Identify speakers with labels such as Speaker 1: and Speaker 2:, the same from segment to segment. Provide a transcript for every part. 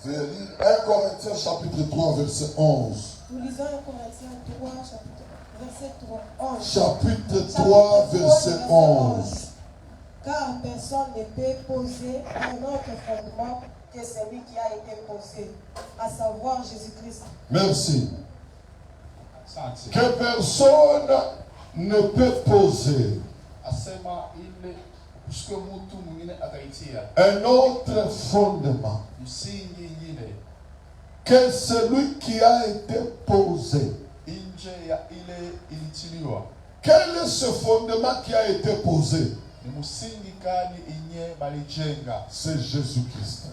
Speaker 1: Je vais lire 1 Corinthiens chapitre 3 verset 11.
Speaker 2: Nous lisons 1 Corinthiens 3 verset 11.
Speaker 1: Chapitre 3 verset 11.
Speaker 2: Car personne ne peut poser un autre fondement que celui qui a été posé, à savoir Jésus-Christ.
Speaker 1: Merci. Que personne ne peut poser un autre fondement que celui qui a été posé. Quel est ce fondement qui a été posé? C'est Jésus-Christ.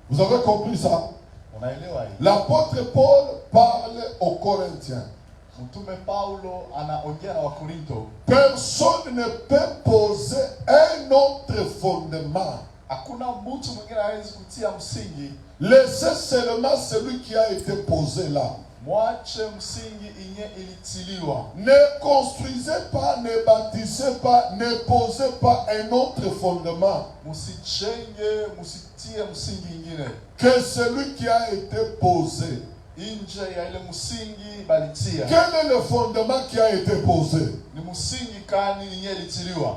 Speaker 1: Vous avez compris ça? L'apôtre Paul parle aux Corinthiens. Personne ne peut poser un autre fondement. Laissez seulement celui qui a été posé là. Ne construisez pas, ne bâtissez pas, ne posez pas un autre fondement que celui qui a été posé. Quel est le fondement qui a été posé?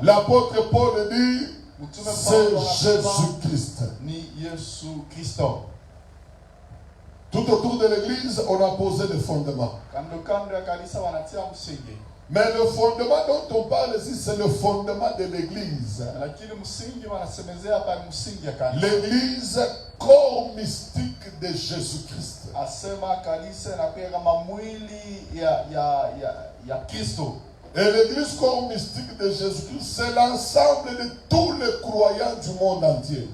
Speaker 1: L'apôtre Paul dit, c'est Jésus-Christ. Tout autour de l'église, on a posé le fondement. Mais le fondement dont on parle ici, c'est le fondement de l'église. L'église, corps mystique de Jésus-Christ. Et l'église corps mystique de Jésus-Christ, c'est l'ensemble de tous les croyants du monde entier.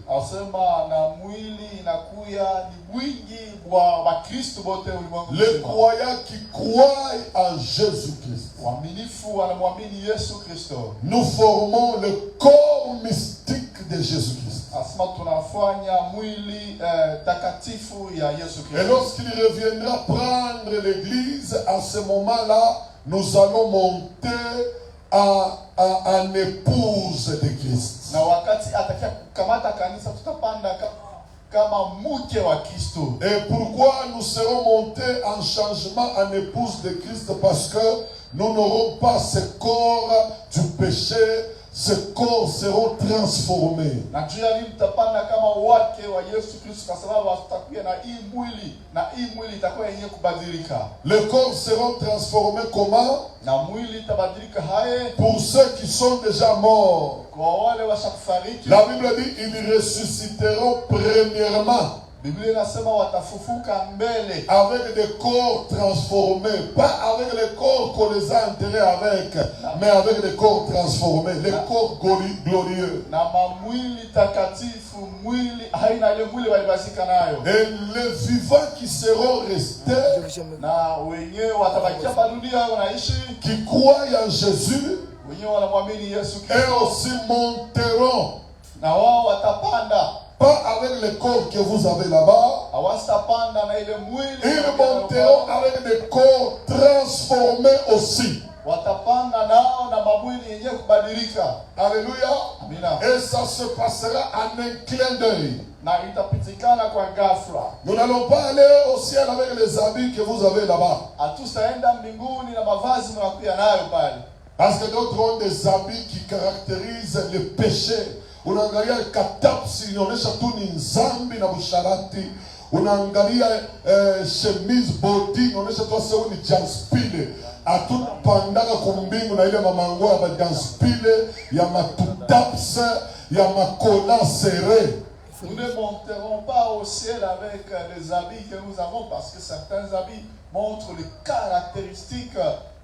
Speaker 1: Les croyants qui croient en Jésus-Christ. Nous formons le corps mystique de Jésus-Christ. Et lorsqu'il reviendra prendre l'église, à ce moment-là, nous allons monter en épouse de Christ. Et pourquoi nous serons montés en changement en épouse de Christ? Parce que nous n'aurons pas ce corps du péché. Ces corps seront transformés. Les corps seront transformés comment? Pour ceux qui sont déjà morts. La Bible dit ils ressusciteront premièrement. Avec des corps transformés, pas avec les corps qu'on les a enterrés avec, mais avec des corps transformés, les corps glorieux. Et les vivants qui seront restés, qui croient en Jésus, et aussi monteront. Pas avec les corps que vous avez là-bas. Ils monteront avec des corps transformés aussi. Alléluia. Et ça se passera en un clin d'œil. Nous n'allons pas aller au ciel avec les habits que vous avez là-bas. Parce que d'autres ont des habits qui caractérisent le péché. Unaangalia katapsi inaonyesha tu ni nzambi na busharati. Unaangalia chemise body inaonyesha tu sasa ni janspile. Atupandaka kumbingu na ile mamango ya janspile, ya matutapsa, ya makola serré.
Speaker 3: Nous ne monterons pas au ciel avec les habits que nous avons parce que certains habits montrent les caractéristiques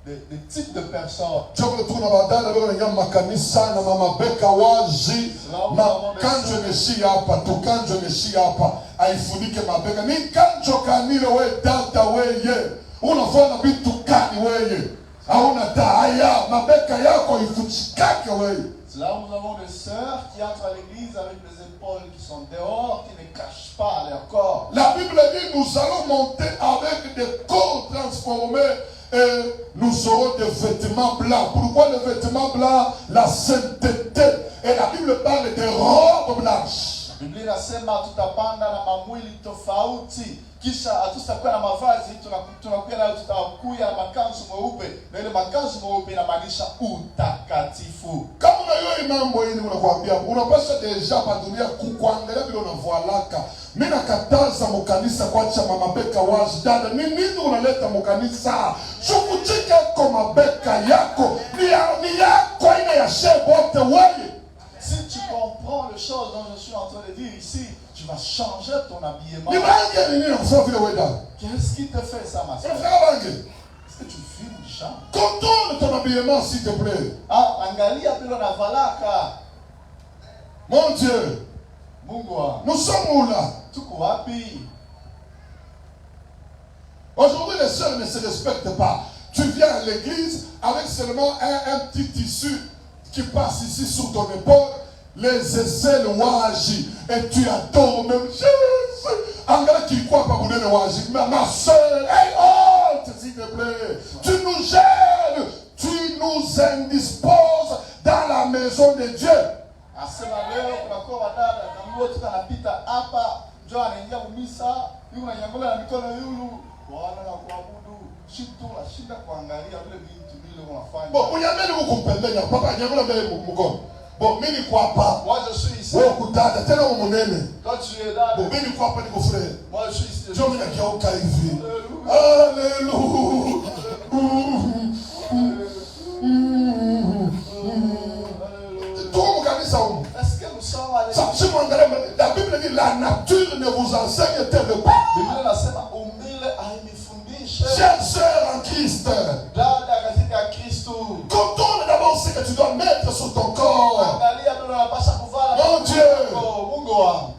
Speaker 3: des types de personnes.
Speaker 1: Quand je ne suis pas, quand je ne suis pas, haifunike mabega. Ni kanjo kanile we data weye. Unafanya vitu kani weye. Hauna daya, mabega yako ifuchikake weye.
Speaker 3: Là où nous avons des sœurs qui entrent à l'église avec les épaules qui sont dehors, qui ne cachent pas leur corps.
Speaker 1: La Bible dit nous allons monter avec des corps transformés et nous aurons des vêtements blancs. Pourquoi les vêtements blancs? La sainteté. Et la Bible parle des robes blanches.
Speaker 3: Biblia inasema tutapanda na mamwili tofauti, kisha hatutakuwa na mavazi, tunakuwa nayo, tutakuwa na makanzu meupe, na ile makanzu meupe inamaanisha utakatifu.
Speaker 1: Kama unajua mambo hili unakuambia, unapaswa deja padunia kukuangalia vile unavoalaka. Mimi nakataza mkanisa kuacha mabeka wazi. Dada, ni nini unaleta mkanisa? Shukuchike kwa mabeka yako. Ni yako aina ya shebote wewe.
Speaker 3: Si tu comprends les choses dont je suis en train de dire ici, tu vas changer ton habillement. Qu'est-ce qui te fait ça, ma soeur? Est-ce que tu filmes déjà?
Speaker 1: Contrôle ton habillement, s'il te plaît.
Speaker 3: Ah, angalia bila na valaka.
Speaker 1: Mon Dieu.
Speaker 3: Mungu,
Speaker 1: nous sommes où là?
Speaker 3: Tuko wapi?
Speaker 1: Aujourd'hui, les sœurs ne se respectent pas. Tu viens à l'église avec seulement un petit tissu qui passe ici sur ton épaule, les aisselles wagi, et tu adores même Jésus. Angela qui croit pas vous donner wagi, mais ma soeur, hey, oh, s'il te plaît, tu nous gênes, tu nous indisposes dans la maison de Dieu.
Speaker 3: Asema leo kunakuwa wadada na nguo tutanapita hapa, njoo anaingia mumisa, yuko ananyangula na mikono yulu, Bwana na kuabudu, shitu la shinda kuangalia vile vitu vile unafanya.
Speaker 1: Bon, unyameni kukumpembenya, papa nyangula mbele mkono. Bon, mimi niko hapa.
Speaker 3: Moi je suis ici.
Speaker 1: Wewe kudada tena umunene.
Speaker 3: Toi tu es là.
Speaker 1: Bon, mimi niko hapa niko frère.
Speaker 3: Moi je suis ici.
Speaker 1: Dieu mimi nakiauka hivi. Alléluia.
Speaker 3: Est-ce que nous sommes allés?
Speaker 1: La Bible dit la nature ne vous enseigne-t-elle pas?
Speaker 3: Biblia inasema umbile hainifundishe.
Speaker 1: Chère sœur en Christ.
Speaker 3: Dada katika Kristo.
Speaker 1: Contrôle d'abord ce que tu dois mettre sur ton corps.
Speaker 3: Angalia bila unapaswa kuvala.
Speaker 1: Mon Dieu.
Speaker 3: Mungu wangu.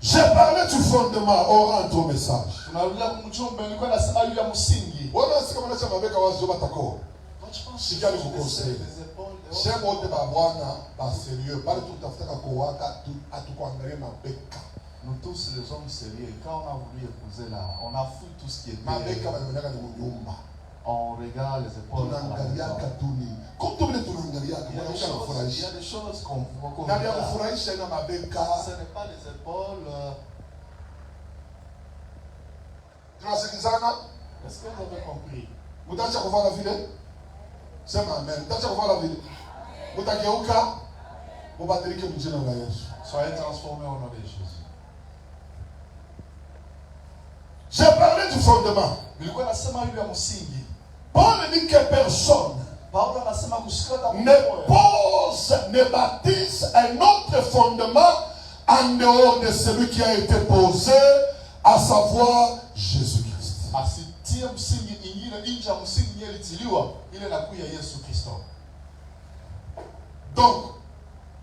Speaker 1: J'ai parlé du fondement, on rentre au message.
Speaker 3: Tunarudia kumjumbe, nilikuwa nasema juu ya msingi.
Speaker 1: Wana sika manacha mabeka wazi batako. Sikali kukonseil. Shemo wote ba bwana ba sérieux, bali tutafutaka kuwaka atukuangalia mabeka.
Speaker 3: Nous tous les hommes sérieux, quand on a voulu épouser là, on a fouillé tout ce qui était.
Speaker 1: Mabeka banaonaka ni nyumba.
Speaker 3: On regarde les épaules.
Speaker 1: Tunaangalia katuni. Comme vile tunaangalia
Speaker 3: il y a des choses qu'on voit.
Speaker 1: Na vya kufurahisha ina mabeka.
Speaker 3: Ce n'est pas les épaules.
Speaker 1: Tunasikizana?
Speaker 3: Est-ce que vous avez compris?
Speaker 1: Mutaacha kuvala vile? Sema amen. Mutaacha kuvala vile? Mutageuka? Mubadilike mjina la Yesu.
Speaker 3: Soyez transformés au nom de Jésus.
Speaker 1: J'ai parlé du fondement.
Speaker 3: Nilikuwa nasema juu ya msingi.
Speaker 1: Paul dit que personne
Speaker 3: Paulo anasema kushikata
Speaker 1: ne bâtisse un autre fondement en dehors de celui qui a été posé, à savoir Jésus-Christ.
Speaker 3: Asitie msingi ingine nje ya msingi ilitiliwa ile na kuya Yesu Kristo.
Speaker 1: Donc,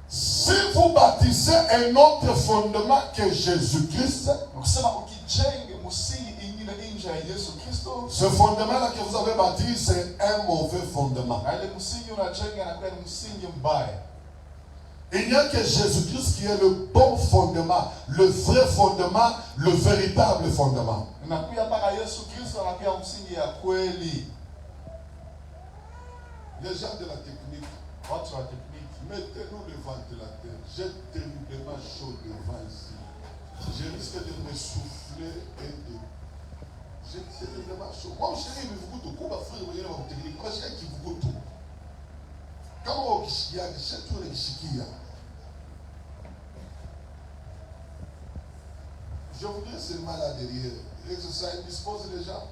Speaker 1: si vous bâtissez un autre fondement que Jésus-Christ,
Speaker 3: ukisema ukijenge msingi ingine nje ya Yesu Kristo,
Speaker 1: ce fondement-là que vous avez bâti, c'est un mauvais fondement.
Speaker 3: ile msingi unajenga na kwa msingi mbaya.
Speaker 1: Il n'y a que Jésus-Christ qui est le bon fondement, le vrai fondement, le véritable fondement.
Speaker 3: Unakuya paka Yesu Kristo anakuya msingi ya kweli.
Speaker 1: Les gens de la technique,
Speaker 3: Watu wa technique,
Speaker 1: mettez-nous le ventilateur. J'ai terriblement chaud devant ici. Je risque de me souffler et de... J'ai terriblement chaud. Moi, je suis venu vous couper à faire une technique. Moi, je suis vous tout. Comment on dit, c'est tout le chiquilla. Je voudrais seulement là derrière. Et que ça indispose les gens.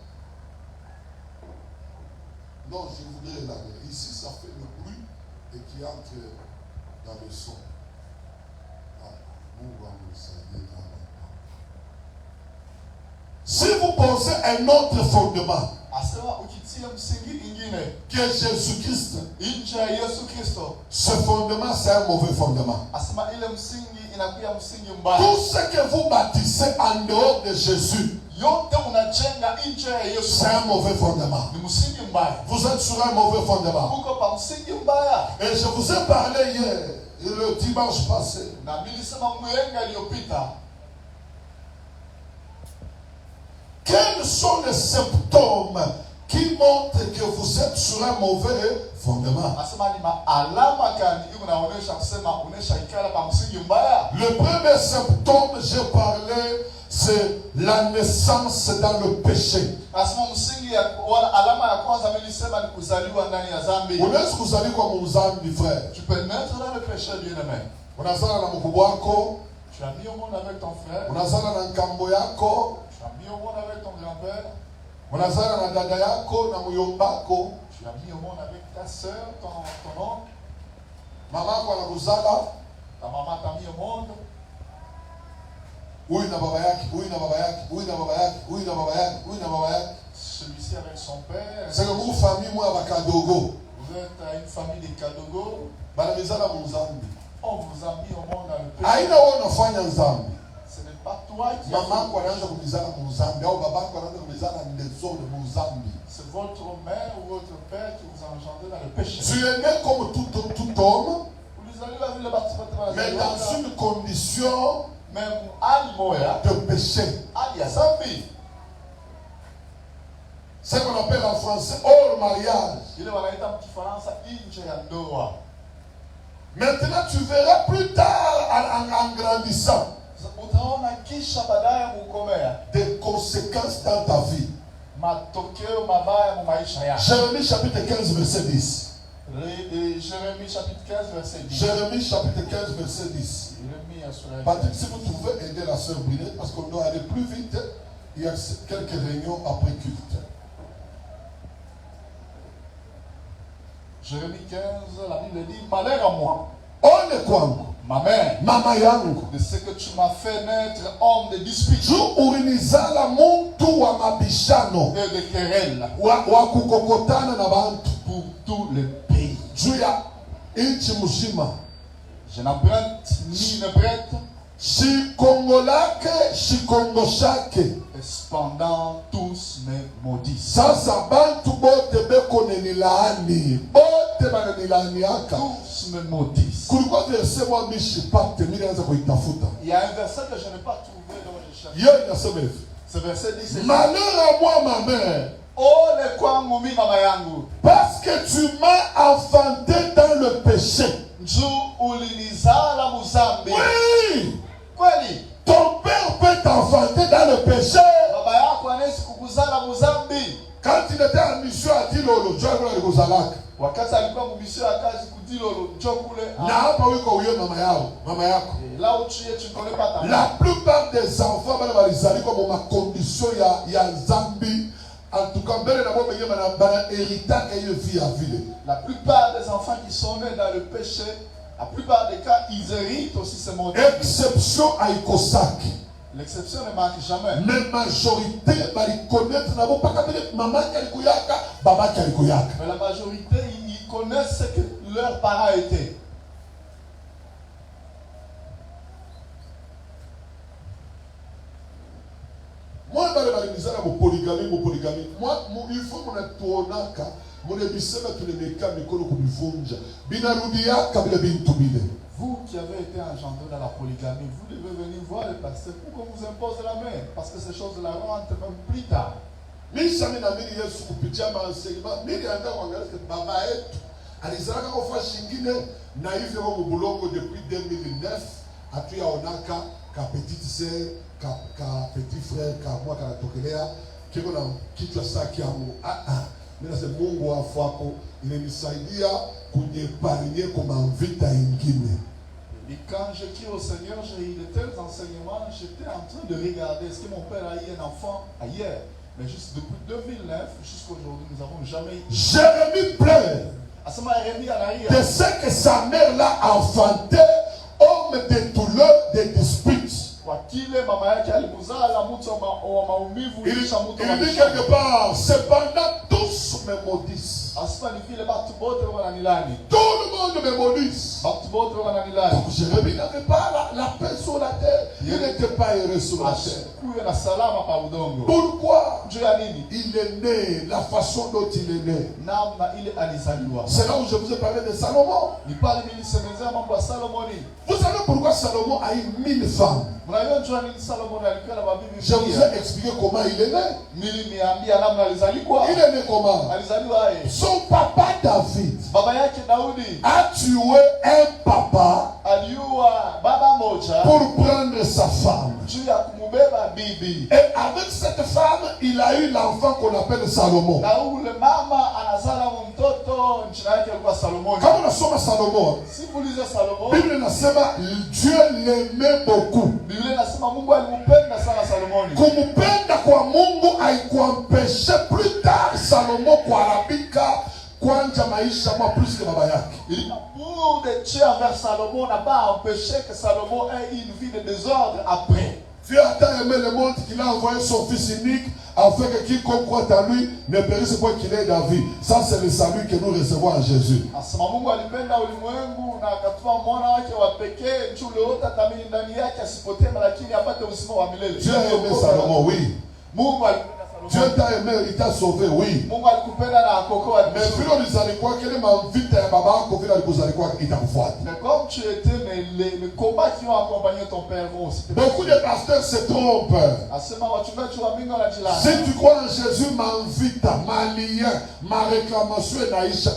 Speaker 1: Non, je voudrais là derrière. Ici, ça fait le bruit et qui entre dans le son. Si vous posez un autre fondement, qui est Jésus-Christ, ce fondement, c'est un mauvais fondement. Tout ce que vous bâtissez en dehors de Jésus, c'est un mauvais fondement. Vous êtes sur un mauvais fondement. Et je vous ai parlé hier, le dimanche passé. Quels sont les symptômes qui montre que vous êtes sur un mauvais fondement.
Speaker 3: Asema ni maalama gani unaonesha kusema unesha ikala pa msingi mbaya?
Speaker 1: Le premier symptôme, j'ai parlé, c'est la naissance dans le péché.
Speaker 3: Asema msingi ya wala alama ya kwanza mimi nilisema ni kuzaliwa ndani ya dhambi.
Speaker 1: Unaweza kuzaliwa kwa mzambi, frère.
Speaker 3: Tu peux naître dans le péché, bien-aimé.
Speaker 1: Unazala na mkubwa wako,
Speaker 3: Tu as mis au monde avec ton frère.
Speaker 1: unazala na nkambo yako,
Speaker 3: Tu as mis au monde avec ton grand-père.
Speaker 1: unazala na dada yako na muyombako.
Speaker 3: Tu as mis au monde avec ta soeur, ton oncle.
Speaker 1: Mama yako anakuzala,
Speaker 3: Ta maman t'a mis au monde.
Speaker 1: huyu na baba yake, huyu na baba yake, huyu na baba yake, huyu na baba yake, huyu na baba yake.
Speaker 3: Celui-ci avec son père.
Speaker 1: C'est que vous famille moi bakadogo.
Speaker 3: Vous êtes à une famille de Kadogo.
Speaker 1: Bana mizala muzambi.
Speaker 3: On vous a mis au monde dans le péché.
Speaker 1: Aina wewe unafanya nzambi.
Speaker 3: Ce n'est pas toi qui
Speaker 1: Mama
Speaker 3: as
Speaker 1: yako anaanza kumizala muzambi au baba yako anaanza kumizala ndezoni muzambi.
Speaker 3: C'est votre mère ou votre père qui vous a engendré dans le péché.
Speaker 1: Tu es né comme tout homme,
Speaker 3: Vous allez la ville de
Speaker 1: mais dans une condition
Speaker 3: même alimoya
Speaker 1: de péché.
Speaker 3: ali zambi.
Speaker 1: Ce qu'on appelle en français hors mariage.
Speaker 3: Ile wanaita mkifaransa nje ya ndoa.
Speaker 1: Maintenant, tu verras plus tard en grandissant
Speaker 3: Utaona kisha baadaye kukomea
Speaker 1: des conséquences dans ta vie.
Speaker 3: matokeo mabaya mu maisha yako.
Speaker 1: Jérémie chapitre 15 verset 10.
Speaker 3: Jérémie chapitre 15 verset 10.
Speaker 1: Jérémie chapitre 15 verset 10.
Speaker 3: Jérémie sur
Speaker 1: Patrick, si vous pouvez aider la sœur Brunette, parce qu'on doit aller plus vite, il y a quelques réunions après culte.
Speaker 3: Jérémie 15, la Bible dit, malheur à moi,
Speaker 1: Ole kwangu,
Speaker 3: ma mère,
Speaker 1: mama yangu,
Speaker 3: de ce que tu m'as fait naître homme de dispute
Speaker 1: juu ulinizala muntu wa mabishano,
Speaker 3: et de querelle
Speaker 1: wa kukokotana na bantu,
Speaker 3: pour tout le pays.
Speaker 1: juu ya inchi mzima.
Speaker 3: Je n'emprunte ni ne prête,
Speaker 1: Shikongo lake, shikongo shake.
Speaker 3: et cependant tous me maudissent.
Speaker 1: Sasa bantu bote beko nenilaani, bote bananilaaniaka.
Speaker 3: Tous me maudissent.
Speaker 1: Kulikuwa verse mwa mishipate, mimi naanza kuitafuta.
Speaker 3: Il y a un verset que je n'ai pas trouvé dont je cherche.
Speaker 1: Yeye inasema hivi.
Speaker 3: Ce verset dit c'est
Speaker 1: Malheur à moi ma mère,
Speaker 3: oh le kwangu mi mama yangu,
Speaker 1: parce que tu m'as enfanté dans le péché.
Speaker 3: njoo ulinizala muzambi.
Speaker 1: Oui,
Speaker 3: Kweli
Speaker 1: ton père peut t'enfanter dans le péché.
Speaker 3: baba yako anaweza kukuzala muzambi.
Speaker 1: Quand il était en mission à Tilolo, Dieu a dit kuzalaka.
Speaker 3: Wakati alikuwa mmisio ya kazi kudilo njoo kule.
Speaker 1: Na hapa wiko uye mama yao, mama yako.
Speaker 3: Là où tu es, tu ne connais pas ta mère.
Speaker 1: La plupart des enfants bana balizali comme ma condition ya Zambi. En tout cas, mbele na bobe yema na bana héritage et vie à ville.
Speaker 3: La plupart des enfants qui sont nés dans le péché, la plupart des cas, ils héritent aussi ce monde.
Speaker 1: Exception à Ikosaki.
Speaker 3: L'exception ne manque jamais.
Speaker 1: Mais majorité bali connaître na bo pas peut-être maman qui alikuyaka, baba qui alikuyaka.
Speaker 3: Mais la majorité, ils connaissent ce que leurs parents étaient.
Speaker 1: Moi bali mizana mo polygamie. Moi il faut mon tuonaka, mon ebisema tulemeka mikolo kubivunja. Binarudiaka bile bintu bile.
Speaker 3: Vous qui avez été engendrés dans la polygamie, vous devez venir voir le pasteur pour qu'on vous impose la main. Parce que ces choses-là rentrent même plus tard.
Speaker 1: Mishami na mimi Yesu kupitia maenseignement mimi anga kuangalia baba yetu alizalaka kwa shingine na hivyo kwa bulongo depuis 2009 hatuyaonaka ka petite sœur ka petit frère ka moi kanatokelea kiko na kichwa saki yangu mimi nasema Mungu wafako inanisaidia kunyeparnie kwa vita ingine.
Speaker 3: Et quand je crie au Seigneur, j'ai eu de tels enseignements, j'étais en train de regarder, est-ce que mon père a eu un enfant ailleurs? Mais juste depuis 2009 jusqu'à aujourd'hui, nous n'avons jamais eu.
Speaker 1: Jérémie pleure de ce que sa mère l'a enfanté, homme de douleur, de disputes. Il dit quelque part, cependant tous me maudissent. Tout le monde me maudisse. Donc Jérémie n'avait pas la paix sur la terre. Il n'était pas heureux sur la terre. Pourquoi? Il est né, la façon dont il est né. C'est là où je vous ai parlé de Salomon. Vous savez pourquoi Salomon a eu 1000 femmes? Je vous ai expliqué comment il est né. Il est né comment? Son papa David a tué un papa pour prendre sa femme. Et avec cette femme, il a eu l'enfant qu'on appelle Salomon. Quand on asoma Salomon, Bible nasema Dieu l'aimait beaucoup. Kumupenda kwa Mungu haikumpeshe plus tard Salomon kuharibika kwanja maisha mwa plus que baba yake.
Speaker 3: L'amour de Dieu envers Salomon n'a pas empêché que Salomon ait une vie de désordre après.
Speaker 1: Dieu a tant aimé le monde qu'il a envoyé son fils unique afin que quiconque croit en lui ne périsse point qu'il ait la vie. Ça c'est le salut que nous recevons en Jésus. Dieu a aimé Salomon, oui. Dieu t'a aimé, il t'a sauvé, oui. Mais
Speaker 3: comme tu étais, mais les combats qui ont accompagné ton père vont aussi.
Speaker 1: Beaucoup de pasteurs se trompent. Si tu crois en Jésus, ma vita, ma lien, ma réclamation est naïcha.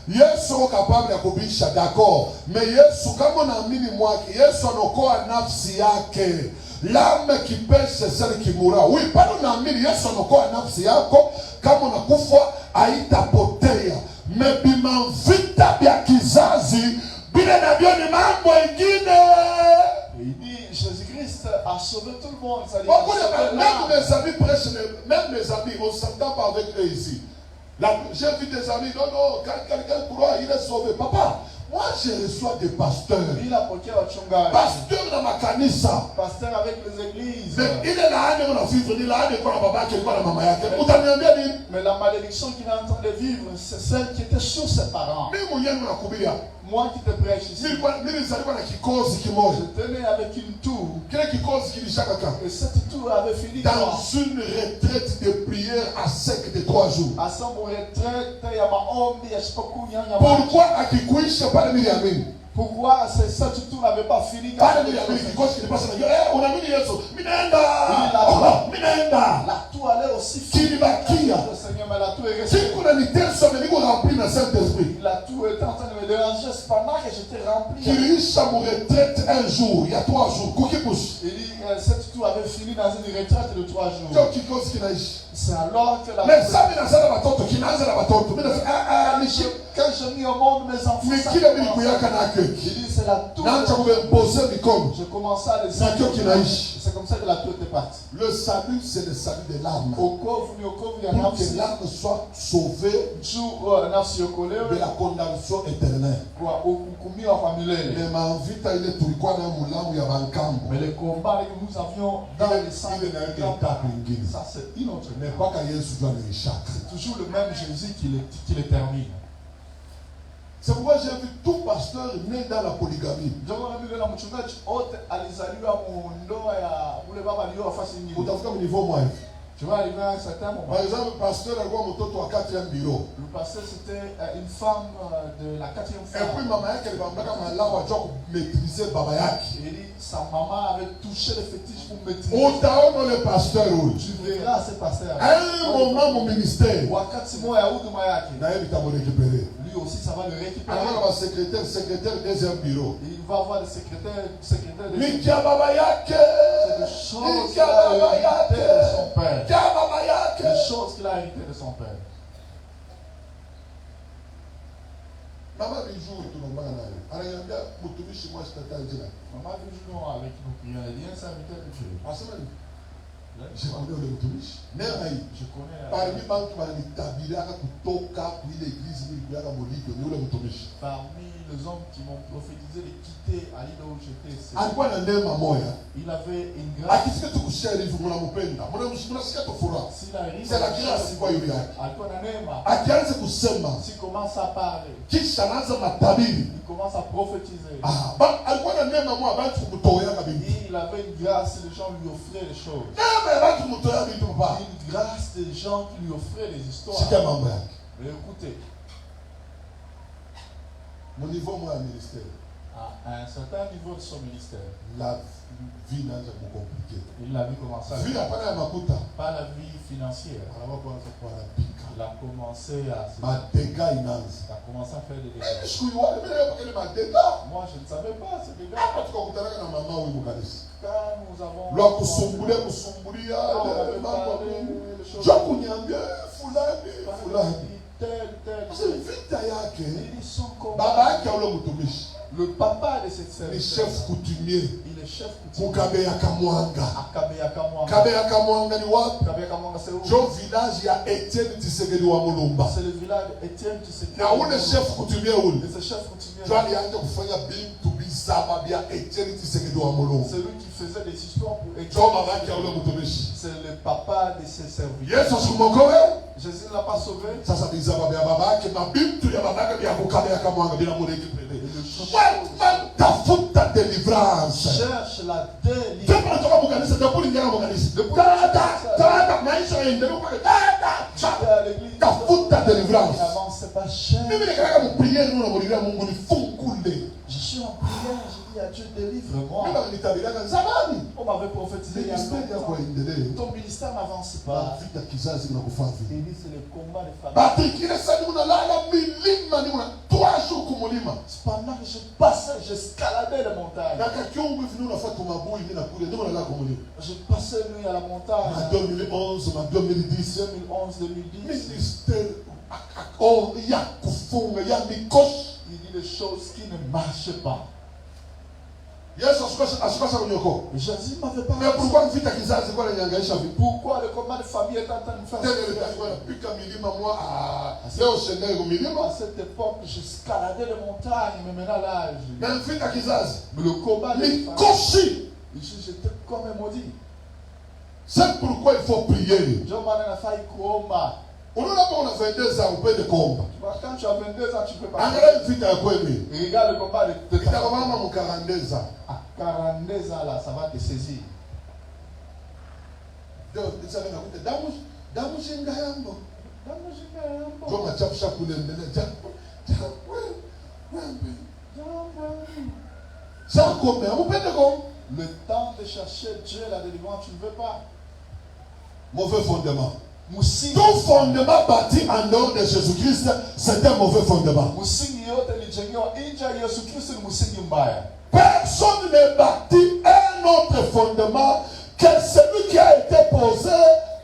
Speaker 1: Yesu est capable de kubisha, d'accord. Mais Yesu, comme on a mis moi, Yesu anaokoa nafsi yake. L'âme qui pêche, c'est celle qui mourra. Oui, pas nous n'amini Yesu anaokoa nafsi yako. Kama unakufa haitapotea. Mais bima vita vya kizazi bila na bio ni mambo ingine.
Speaker 3: Il dit Jésus-Christ a sauvé tout le monde.
Speaker 1: Même mes amis prêchent, même mes amis, on ne s'entend pas avec eux ici. J'ai vu des amis, non, quand quelqu'un croit, il est sauvé. Papa, moi je reçois des pasteurs. Pasteur dans ma kanisa.
Speaker 3: Pasteur avec les églises.
Speaker 1: Mais il est là, il est là, il est là, il est là.
Speaker 3: Mais la malédiction qu'il est en train de vivre, c'est celle qui était sur ses parents. Moi qui te prêche ici. Je tenais avec une tour. Et cette tour avait fini
Speaker 1: dans une retraite de prière à sec de 3 jours. Pourquoi akikuisha pale Miriamini?
Speaker 3: Pourquoi cette tour n'avait pas fini?
Speaker 1: On a mis Yesu. Minaenda.
Speaker 3: La tour allait aussi finir. La tour est restée. La tour était en train de me déranger pendant que j'étais rempli.
Speaker 1: Il retraite un jour, il y a 3 jours.
Speaker 3: Il dit cette tour avait fini dans une retraite de 3 jours. C'est alors que la quand j'ai mis au monde mes enfants, il dit c'est la tour. Je commençais à les aimer. C'est comme ça que la tour était partie.
Speaker 1: Le salut, c'est le salut de l'âme. Pour que l'âme soit sauvée de la condamnation éternelle.
Speaker 3: Mais le combat que nous avions dans le sang, ça c'est une autre. C'est toujours le même Jésus qui le termine.
Speaker 1: C'est pourquoi j'ai vu tout pasteur né dans la polygamie. Au niveau moyen.
Speaker 3: Tu vas arriver à un certain moment.
Speaker 1: Par exemple, le pasteur a eu un 4e bureau.
Speaker 3: Le pasteur c'était une femme de la 4e femme.
Speaker 1: Et puis maman elle va maîtriser baba yake.
Speaker 3: Il dit sa maman avait touché le fétiche pour maîtriser.
Speaker 1: Utaona le pasteur.
Speaker 3: Tu verras ce pasteur.
Speaker 1: À un moment mon ministère.
Speaker 3: Lui aussi ça va le récupérer.
Speaker 1: Alors le secrétaire 2e bureau.
Speaker 3: Il va avoir le secrétaire de
Speaker 1: c'est des choses qu'il a hérité de son père.
Speaker 3: Des choses qu'il a hérité de son père.
Speaker 1: Maman du jour tout le monde Maman du jour avec nous prions. Il y a un serviteur de Dieu. Je connais le mtumishi. Neema hii.
Speaker 3: Je connais
Speaker 1: Parmi bantu wananitabiriaka kutoka kuile église nilikuwa Bolivia ni ule mtumishi.
Speaker 3: parmi les hommes qui m'ont prophétisé de quitter à l'île où j'étais.
Speaker 1: Alikuwa na neema moya.
Speaker 3: Il avait une grâce.
Speaker 1: Akisikia tu kushare hivi mnampenda. Mnasikia tu furaha.
Speaker 3: S'il arrive,
Speaker 1: C'est la grâce kwa yule yake.
Speaker 3: alikuwa na neema.
Speaker 1: Akianza kusema
Speaker 3: S'il commence à parler,
Speaker 1: kisha anaanza matabiri.
Speaker 3: il commence à prophétiser.
Speaker 1: Alikuwa na neema moya bantu kumtoa binti.
Speaker 3: Il avait une grâce, les gens lui offraient les choses.
Speaker 1: Neema ya bantu kumtoa binti papa.
Speaker 3: Une grâce des gens qui lui offraient les histoires.
Speaker 1: Sikia mambo yake.
Speaker 3: Mais écoutez,
Speaker 1: Mon niveau moi à ministère.
Speaker 3: à un certain niveau de son ministère,
Speaker 1: La vie n'a pas compliqué.
Speaker 3: il a vu commencer à
Speaker 1: Vie n'a pas makuta.
Speaker 3: pas la vie financière.
Speaker 1: Alors on va voir la pika.
Speaker 3: Il a commencé à
Speaker 1: Madega inanza.
Speaker 3: il a commencé à faire des dégâts.
Speaker 1: Siku yale mimi ndio kile madega.
Speaker 3: Moi, je ne savais pas ces dégâts.
Speaker 1: Hapa tukakutana na mama huyu mkanisa.
Speaker 3: Quand nous avons
Speaker 1: Lwa kusumbulia mambo
Speaker 3: les choses,
Speaker 1: jo kuniambia fulani.
Speaker 3: tel.
Speaker 1: Sasa vita yake
Speaker 3: Ils sont comme
Speaker 1: baba yake ule mtumishi
Speaker 3: le papa de cette
Speaker 1: ni
Speaker 3: sœur.
Speaker 1: chef coutumier
Speaker 3: Il est chef coutumier.
Speaker 1: mukabe ya Kamwanga.
Speaker 3: Akabeyakamwanga.
Speaker 1: Kabe ya Kamwanga ni wapi?
Speaker 3: Akabeyakamwanga, c'est où?
Speaker 1: Jo village ya Etienne Tshisekedi wa Mulumba.
Speaker 3: C'est le village Etienne Tshisekedi.
Speaker 1: Na ule chef coutumier ule
Speaker 3: Et ce chef coutumier,
Speaker 1: jo alianza kufanya bintu bizaba bya Etienne Tshisekedi wa Mulumba.
Speaker 3: c'est lui qui faisait des histoires pour
Speaker 1: Jo
Speaker 3: Etienne.
Speaker 1: baba yake ule mtumishi.
Speaker 3: C'est le papa de ses serviteurs.
Speaker 1: Yesu asimokowe.
Speaker 3: Jésus ne l'a pas sauvé.
Speaker 1: Sasa bizaba bya baba yake mabintu ya baba yake bya kukabe ya Kamwanga bila mureki pele.
Speaker 3: Et le chef
Speaker 1: Tafuta délivrance.
Speaker 3: cherche la délivrance.
Speaker 1: Sema natoka mkanisa tapuli ngana mkanisa. Tata maisha yaendelee kwa
Speaker 3: À l'église,
Speaker 1: tafuta délivrance.
Speaker 3: il avance pas cher.
Speaker 1: Mimi nikataka mpriere nuna muliria Mungu nifungule.
Speaker 3: Je suis en prière, je dis à Dieu, délivre-moi.
Speaker 1: Mimi nitabilaka zamani.
Speaker 3: On m'avait prophétisé il y a
Speaker 1: Ministère yako
Speaker 3: longtemps.
Speaker 1: endelee.
Speaker 3: Ton ministère n'avance pas.
Speaker 1: Vita kizazi kunakufa vita.
Speaker 3: Il dit c'est le combat des familles.
Speaker 1: Batikile sasa unalala milima ni unatwasha kumulima.
Speaker 3: Pendant que je passais, j'escaladais les montagnes.
Speaker 1: Na kakiungu hivi unafuata mabui mimi nakule ndio unalala kumulima.
Speaker 3: Je passais nuit à la montagne.
Speaker 1: Ma 2011, ma 2010,
Speaker 3: 2011, 2010.
Speaker 1: ministère oh ya kufunga ya mikoshi.
Speaker 3: Il dit des choses qui ne marchent pas.
Speaker 1: Yesu asukasa kunyoko.
Speaker 3: Jésus ne m'avait pas
Speaker 1: Mais pourquoi vita kizazi kwa nyangaisha vipi?
Speaker 3: Pourquoi le combat de famille est en train de faire
Speaker 1: Tele litakuwa napika milima mwa leo shendele kwa milima.
Speaker 3: À cette époque, j'escaladais les montagnes, mais maintenant là,
Speaker 1: Na vita kizazi.
Speaker 3: mais le combat de famille,
Speaker 1: Mikoshi.
Speaker 3: j'étais comme un maudit.
Speaker 1: C'est pourquoi il faut prier.
Speaker 3: Dieu m'a donné failli combat.
Speaker 1: Unaona kama una 22 ans upende kuomba.
Speaker 3: Quand tu as 22 ans, tu peux pas.
Speaker 1: Angalia vita ya kweli.
Speaker 3: Regarde le combat de ta
Speaker 1: Itakomama mu 42 ans.
Speaker 3: À 42 ans, là, ça va te saisir.
Speaker 1: Ndio nisema nakuta damu shinga yangu. Kwa machapsha kulendelea. Ça comme upende kuomba.
Speaker 3: Le temps de chercher Dieu, la délivrance, tu ne veux pas.
Speaker 1: Mauvais fondement.
Speaker 3: Musingi
Speaker 1: Tout fondement bâti en dehors de Jésus-Christ, c'est un mauvais fondement.
Speaker 3: musingi yote ilijengewa nje ya Yesu Kristo ni musingi mbaya.
Speaker 1: Personne ne bâtit un autre fondement que celui qui a été posé,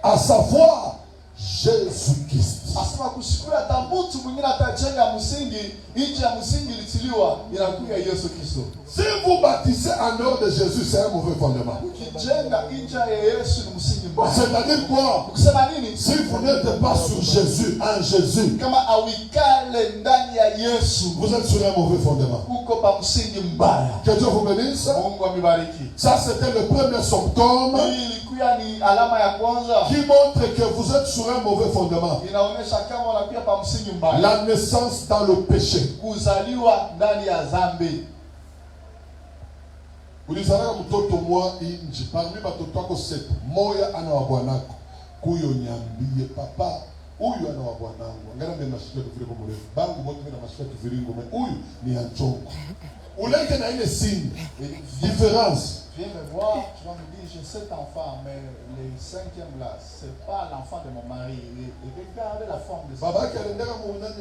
Speaker 1: à savoir Jésus-Christ.
Speaker 3: Asema kushukuru hata mtu mwingine atajenga msingi nje ya msingi ilitiliwa inakuwa Yesu Kristo.
Speaker 1: Si vous bâtissez en dehors de Jésus, c'est un mauvais fondement.
Speaker 3: Ukijenga nje ya Yesu ni msingi mbaya.
Speaker 1: C'est-à-dire quoi?
Speaker 3: Ukisema nini?
Speaker 1: Si vous n'êtes pas sur Jésus, en Jésus,
Speaker 3: Kama awikale ndani ya Yesu,
Speaker 1: vous êtes sur un mauvais fondement.
Speaker 3: uko pa msingi mbaya.
Speaker 1: Que Dieu vous bénisse.
Speaker 3: Mungu amebariki.
Speaker 1: Ça, c'était le premier symptôme
Speaker 3: Hii ilikuwa ni alama ya kwanza.
Speaker 1: qui montre que vous êtes sur un mauvais fondement.
Speaker 3: Inaonyesha kama unakuwa pa msingi mbaya.
Speaker 1: La naissance dans le péché.
Speaker 3: Kuzaliwa ndani ya dhambi.
Speaker 1: Ulizalaka mtoto mwa inji parmi batoto wako 7 moya ana wa bwanako kuyo nyambie papa huyu ana wa bwanangu ngana mimi nashika kufiri kwa mrefu bangu moto mimi nashika kufiri ngome huyu ni anchoko uleke na ile signe différence.
Speaker 3: Viens me voir, tu vas me dire, j'ai 7 enfants, mais le 5e là, c'est pas l'enfant de mon mari. Et regardez la forme de ça.
Speaker 1: Baba yake aliendaka muunani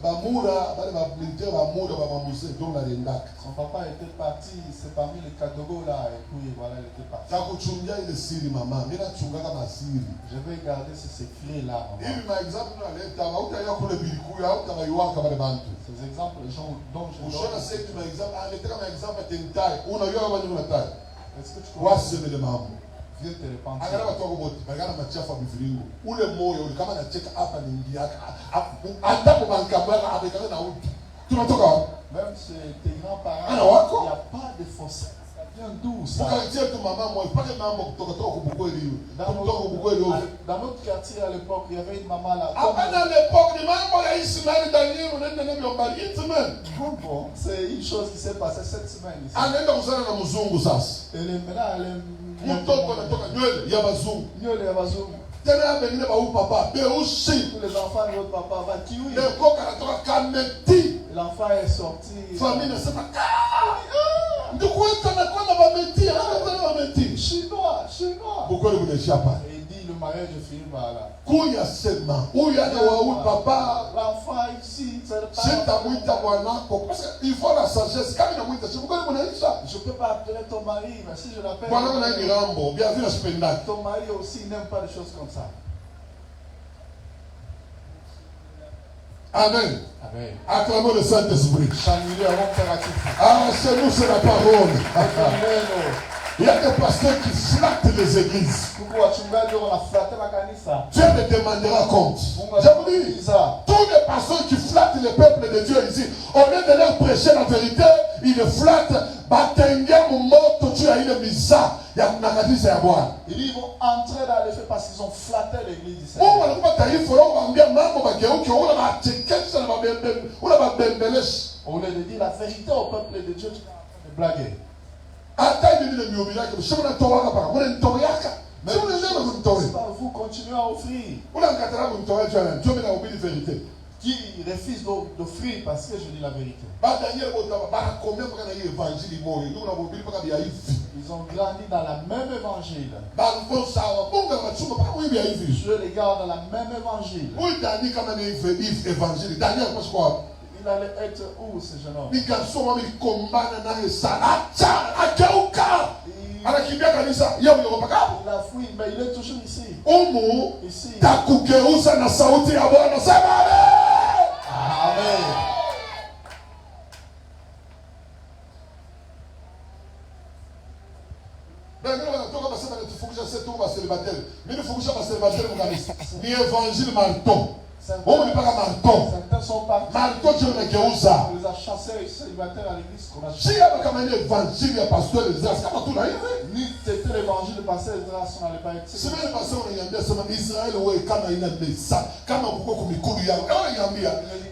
Speaker 1: bamura bale militaire bamura bamamuse donc aliendaka
Speaker 3: Son papa était parti, c'est parmi les Kadogo là, et puis voilà, il était parti.
Speaker 1: takuchungia ile siri mama mimi nachungaka masiri
Speaker 3: Je vais garder ce secret là, maman.
Speaker 1: hivi ma example naleta hautaya kule bilikuya hautawaiwaka bale bantu.
Speaker 3: Ces exemples, les gens dont je
Speaker 1: Ushona
Speaker 3: donne.
Speaker 1: sekti ma example anataka ma example tentai unajua kama ni unatai
Speaker 3: Est-ce que tu connais
Speaker 1: waseme le mambo
Speaker 3: viens te repentir.
Speaker 1: Angalia watu wako wote, bagana machafu biviringo. Ule moyo ule kama anacheka hapa ni ngiaka. Hata kwa mankabara abekana na utu. Tunatoka wapi?
Speaker 3: Même chez tes grands-parents,
Speaker 1: Ah, wako?
Speaker 3: il n'y a pas de fossé. Ça vient d'où ça?
Speaker 1: Ukatia tu mama moyo, pale mambo kutoka kubukweli. Kutoka kubukweli.
Speaker 3: Dans notre quartier à l'époque, il y avait une maman là.
Speaker 1: Hapana l'époque ni mambo ya Ismaël Daniel unaenda na mbali Ismaël.
Speaker 3: Bon, c'est une chose qui s'est passée cette semaine ici.
Speaker 1: Anaenda kusana na mzungu sasa.
Speaker 3: Maintenant, elle est
Speaker 1: Mtoto anatoka nywele ya bazungu.
Speaker 3: nywele ya bazungu.
Speaker 1: Tena bengine ba papa beushi.
Speaker 3: Tous les enfants de notre papa va kiwi.
Speaker 1: Le koka anatoka kameti.
Speaker 3: L'enfant est sorti.
Speaker 1: Famille nasema ndugu wetu anakuwa na bameti, anakuwa na bameti.
Speaker 3: Chinois.
Speaker 1: Bukweli bunaishia pale.
Speaker 3: Et il dit le mariage est fini par là.
Speaker 1: Kuya sema, huyu ana wa papa.
Speaker 3: L'enfant ici, c'est le
Speaker 1: Sitamwita bwanako parce que il faut la sagesse. Kama namuita si bukweli bunaisha.
Speaker 3: Je peux pas appeler ton mari, mais si je l'appelle.
Speaker 1: Bwana na ni rambo, bien vile spendaki.
Speaker 3: Ton mari aussi n'aime pas des choses comme ça.
Speaker 1: Amen.
Speaker 3: Amen.
Speaker 1: Acclamons le Saint-Esprit.
Speaker 3: Changeler avant impératif.
Speaker 1: Ah, c'est nous, c'est la parole.
Speaker 3: Amen.
Speaker 1: Il y a des pasteurs qui flattent les églises.
Speaker 3: Kuku wachungaji wanafuata makanisa.
Speaker 1: Dieu me demandera compte. Je vous dis, tous les pasteurs qui flattent le peuple de Dieu ici, au lieu de leur prêcher la vérité, ils le flattent.
Speaker 3: Ils vont entrer dans les faits parce qu'ils ont flatté l'église du Au lieu de dire la vérité au peuple de Dieu, tu vas blaguer. Mais vous continuez à offrir. Qui refuse d'offrir parce que je dis la vérité. Ils ont grandi dans la même évangile. Je les garde dans la même évangile. Il allait être où ce jeune homme? Il a fui, mais il est toujours ici. Ici. Amen. Certains sont partis. On les a chassés célibataires à l'église. Ni c'était l'évangile de pasteur Ezra, on n'allait pas être.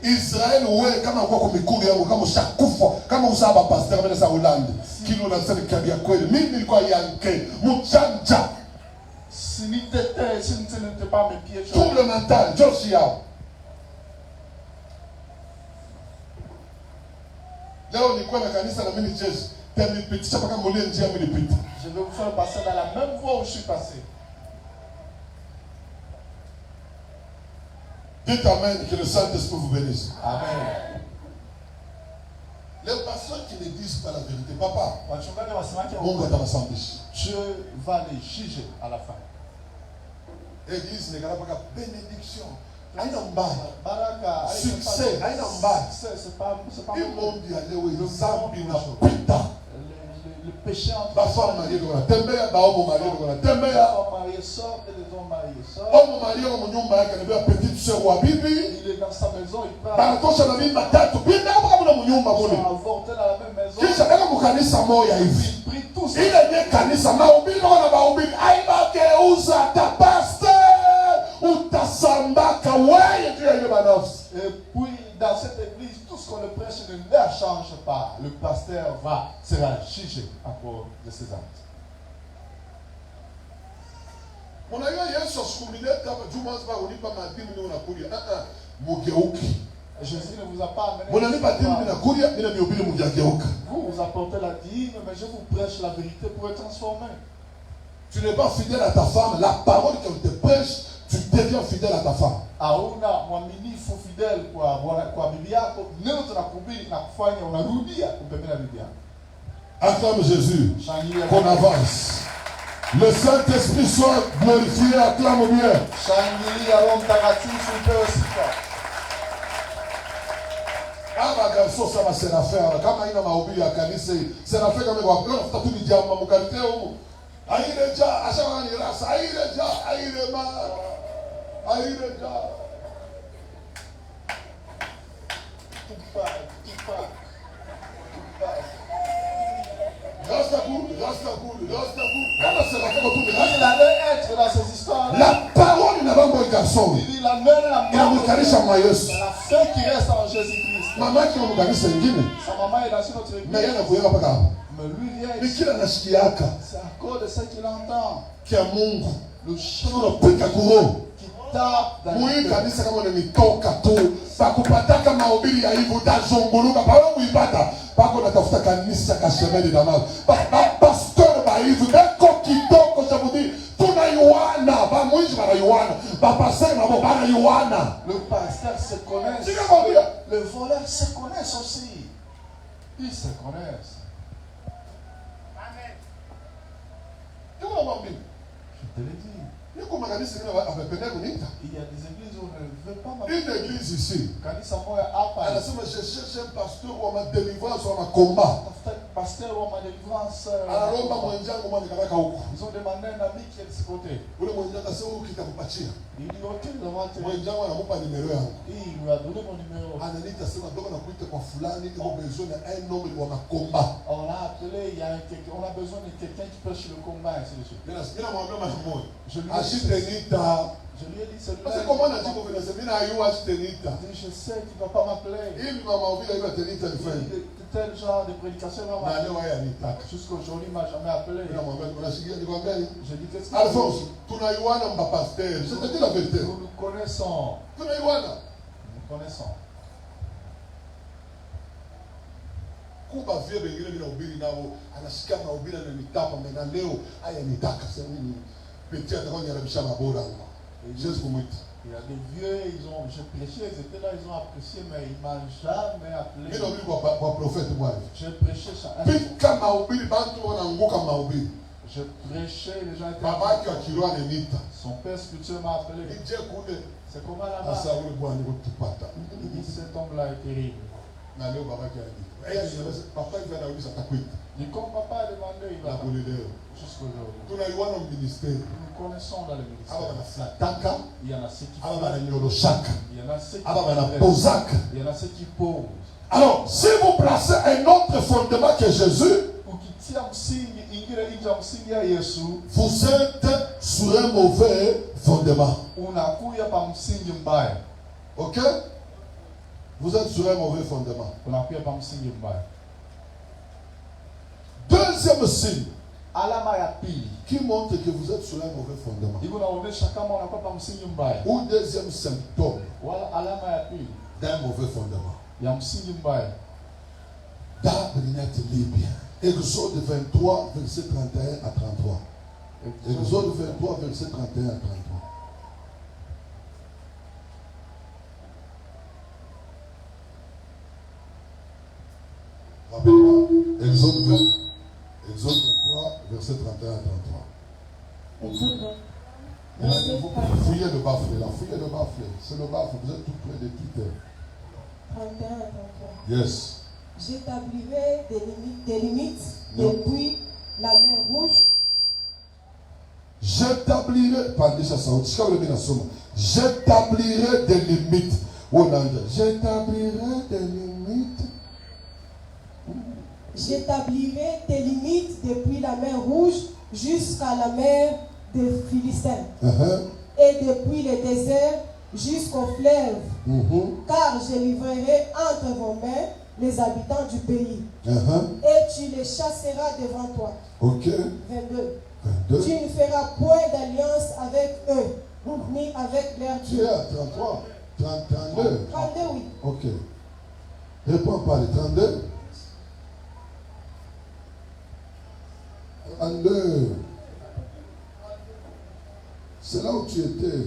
Speaker 1: Israel wewe kama uko kumikuru yangu kama ushakufa kama usaba pastor mbele za Holland kilo na sasa kabia kweli mimi nilikuwa yanke mchanja
Speaker 3: Si n'était pas mes pieds.
Speaker 1: tout le mental Josia leo nilikuwa na kanisa na mimi church tanipitisha mpaka ngolie njia mimi nipita.
Speaker 3: Je vais vous faire passer dans la même voie où je suis passé.
Speaker 1: Dites amen, que le Saint-Esprit vous bénisse.
Speaker 3: Amen.
Speaker 1: Les personnes qui ne disent pas la vérité, papa,
Speaker 3: Mungu
Speaker 1: atawasambisha.
Speaker 3: Dieu va les juger à la fin.
Speaker 1: Église n'est pas bénédiction. Haina mbaya.
Speaker 3: Baraka,
Speaker 1: Succès, haina mbaya.
Speaker 3: C'est pas
Speaker 1: monde ya leo zambi na pita.
Speaker 3: Le péché entre
Speaker 1: Ba femme mariée kwa tembea ba homo marié kwa tembea.
Speaker 3: les hommes mariés sortent et les hommes mariés sortent.
Speaker 1: Homo marié kwa nyumba yake na petite sœur wa bibi.
Speaker 3: Il est dans sa maison, il parle.
Speaker 1: Ba tosha na mimba tatu. Binda kama kuna nyumba
Speaker 3: Ils
Speaker 1: mole.
Speaker 3: sont avortés dans la même maison.
Speaker 1: Kisha kama mkanisa moja hivi.
Speaker 3: Ils prient tous.
Speaker 1: Ile ni kanisa mahubiri na mahubiri aibageuza tapaste. Utasambaka wewe tu ya banafsi.
Speaker 3: Et puis dans cette église, tout ce qu'on le prêche ne leur change pas. Le pasteur sera jugé à cause de ses actes. Jésus ne vous a pas amené. Vous apportez la dîme, mais je vous prêche la vérité pour être transformé.
Speaker 1: Tu n'es pas fidèle à ta femme, la parole qu'elle te prêche, tu deviens fidèle à ta femme.
Speaker 3: Auna mwaminifu fidel kwa bibi yako, neno tunakuhubiri na kufanya unarudia kumpembea bibi yako.
Speaker 1: Acclame Jésus, qu'on avance. Le Saint-Esprit soit glorifié, acclame bien.
Speaker 3: Shangilia Roho Mtakatifu upewe sifa.
Speaker 1: Aba garso sama Serafin, kama ina mahubiri ya kanisa, Serafin kama kwa unafuta tu ni jambo mkalite huko. Aireja, ashawani rasa, aireja, airema, aireja.
Speaker 3: Tupac.
Speaker 1: Rasta good. Comment c'est la comme tout
Speaker 3: Il allait être dans ces histoires.
Speaker 1: la parole n'a pas bon garçon.
Speaker 3: Il amène la mort.
Speaker 1: Inamkanisha mwa Yesu.
Speaker 3: C'est la fin qui reste en Jésus-Christ.
Speaker 1: Mama yake anamkanisha ingine.
Speaker 3: Sa maman est dans une autre
Speaker 1: Na yeye
Speaker 3: église.
Speaker 1: anakuya hapa hapa.
Speaker 3: Mais lui vient
Speaker 1: Ni
Speaker 3: ici.
Speaker 1: kila anashikiaka
Speaker 3: C'est à cause de ce qu'il entend.
Speaker 1: kia Mungu.
Speaker 3: Le chant
Speaker 1: Tunapika kuro.
Speaker 3: qui tape dans
Speaker 1: Mwi
Speaker 3: le cœur.
Speaker 1: kanisa kama unanitoka tu. Pakupataka mahubiri ya hivyo utazunguluka. Pawe muipata. Pako natafuta kanisa kashemeni na mama. Pastor ba hivyo. Beko kitoko cha budi. Tuna Yohana. Ba mwishi bana Yohana. Ba pastor na bo bana Yohana.
Speaker 3: Le pasteur se connaît.
Speaker 1: Tu vas dire.
Speaker 3: Le voleur se connaissent aussi. Ils se connaissent.
Speaker 1: Tu vas m'emmener.
Speaker 3: Je te l'ai dit.
Speaker 1: Niko makanisa ngine amependa kunita.
Speaker 3: Il y a des églises où on ne veut pas
Speaker 1: Une église ici.
Speaker 3: kanisa moja hapa
Speaker 1: Anasema je cherche un pasteur wa ma délivrance wa ma combat.
Speaker 3: tafuta pasteur wa madelivrance.
Speaker 1: Analomba mwenzangu mwana kanaka huko.
Speaker 3: Ils ont demandé un ami qui est de ce côté.
Speaker 1: Ule mwenzangu asema huyu kitakupatia.
Speaker 3: Il dit ok, nous avons été.
Speaker 1: Mwenzangu anamupa numero yangu.
Speaker 3: Et il lui a donné mon numéro.
Speaker 1: Ananita sema doka nakuita kwa fulani iko besoin na un homme wa ma combat.
Speaker 3: On a appelé, on a besoin de quelqu'un qui peut sur le combat, ainsi de suite.
Speaker 1: Mina mwambia mashimoni.
Speaker 3: Je lui ai dit,
Speaker 1: Ashitenita.
Speaker 3: je lui ai dit celui-là.
Speaker 1: Sasa kwa maana jiko vile sema mina ayu ashitenita.
Speaker 3: Il dit, je sais qu'il ne va pas m'appeler.
Speaker 1: Hivi mama ubira hivi atenita nifanye.
Speaker 3: Tel genre de prédication va
Speaker 1: Na
Speaker 3: m'appeler.
Speaker 1: leo haya nitaka.
Speaker 3: Jusqu'aujourd'hui, il ne m'a jamais appelé.
Speaker 1: Mina mwambia unashikia nikwambia nini?
Speaker 3: Je dis, qu'est-ce que
Speaker 1: Alphonse, tunaiwana mba pasteur. C'est la vérité.
Speaker 3: nous nous connaissons.
Speaker 1: Tunaiwana.
Speaker 3: Nous connaissons.
Speaker 1: Kuba vie bengine bila ubiri nao anasikia mahubiri na mitapa mena leo haya nitaka sasa nini pekee atakao nyarabisha mabora huko. Yesu kumwita.
Speaker 3: Il y a des vieux, je prêchais, ils étaient là, ils ont apprécié, mais ils ne m'ont jamais appelé.
Speaker 1: Mimi nabii kwa prophète bwana.
Speaker 3: Je prêchais ça.
Speaker 1: Pika mahubiri bantu wanaanguka mahubiri.
Speaker 3: Je prêchais, les gens étaient.
Speaker 1: Babaki wa kiroa ananiita.
Speaker 3: Son père spirituel m'a appelé.
Speaker 1: Nije kule
Speaker 3: C'est comment là-bas?
Speaker 1: asa ule bwana kutupata.
Speaker 3: Il dit cet homme-là est terrible.
Speaker 1: Na leo babaki ananiita. Papa hivi anauliza atakuita.
Speaker 3: Et comme papa a demandé, il
Speaker 1: Na
Speaker 3: va
Speaker 1: kule leo.
Speaker 3: jusqu'aujourd'hui.
Speaker 1: Tunaiwana ministère.
Speaker 3: Nous nous connaissons dans le
Speaker 1: Aba
Speaker 3: ministère.
Speaker 1: banaflataka,
Speaker 3: Il y en a ceux qui
Speaker 1: aba
Speaker 3: font.
Speaker 1: bananyoroshaka,
Speaker 3: Il y en a ceux qui
Speaker 1: aba
Speaker 3: font.
Speaker 1: banapozaka.
Speaker 3: Il y en a ceux qui posent.
Speaker 1: Alors, si vous placez un autre fondement que Jésus,
Speaker 3: Ukitia msingi ingine nje ya msingi ya Yesu,
Speaker 1: vous êtes sur un mauvais fondement.
Speaker 3: unakuya pa msingi mbaya.
Speaker 1: Ok? Vous êtes sur un mauvais fondement.
Speaker 3: Unakuya pa msingi mbaya.
Speaker 1: Deuxième signe
Speaker 3: Alama ya pili
Speaker 1: qui montre que vous êtes sur un mauvais fondement.
Speaker 3: iko naonyesha kama unakuwa pa msingi mbaya.
Speaker 1: Ou deuxième symptôme
Speaker 3: Wala alama ya pili
Speaker 1: d'un mauvais fondement.
Speaker 3: ya msingi mbaya.
Speaker 1: D'Abrinette Libye. Exode 23, verset 31 à 33. Exode 23, verset 31 à 33. Rappelle-moi, Exode 23, verset 31 à 33.
Speaker 2: Exode 20.
Speaker 1: Il a dit, vous fouillez le baffle, là, fouillez le baffle. C'est le baffle, vous êtes tout près de Twitter.
Speaker 2: 31 à 33.
Speaker 1: Yes.
Speaker 2: J'établirai des limites depuis la mer Rouge.
Speaker 1: J'établirai, pendant ça, j'établirai des limites. J'établirai des limites.
Speaker 2: J'établirai tes limites depuis la mer Rouge jusqu'à la mer des Philistins. Et depuis le désert jusqu'au fleuve. Car je livrerai entre vos mains les habitants du pays. Et tu les chasseras devant toi.
Speaker 1: Ok.
Speaker 2: 22.
Speaker 1: 22.
Speaker 2: Tu ne feras point d'alliance avec eux, ni avec leur
Speaker 1: Tu
Speaker 2: Dieu.
Speaker 1: es à 33. 32.
Speaker 2: 32, oui.
Speaker 1: Ok. Réponds pas les 32. 32. C'est là où tu étais.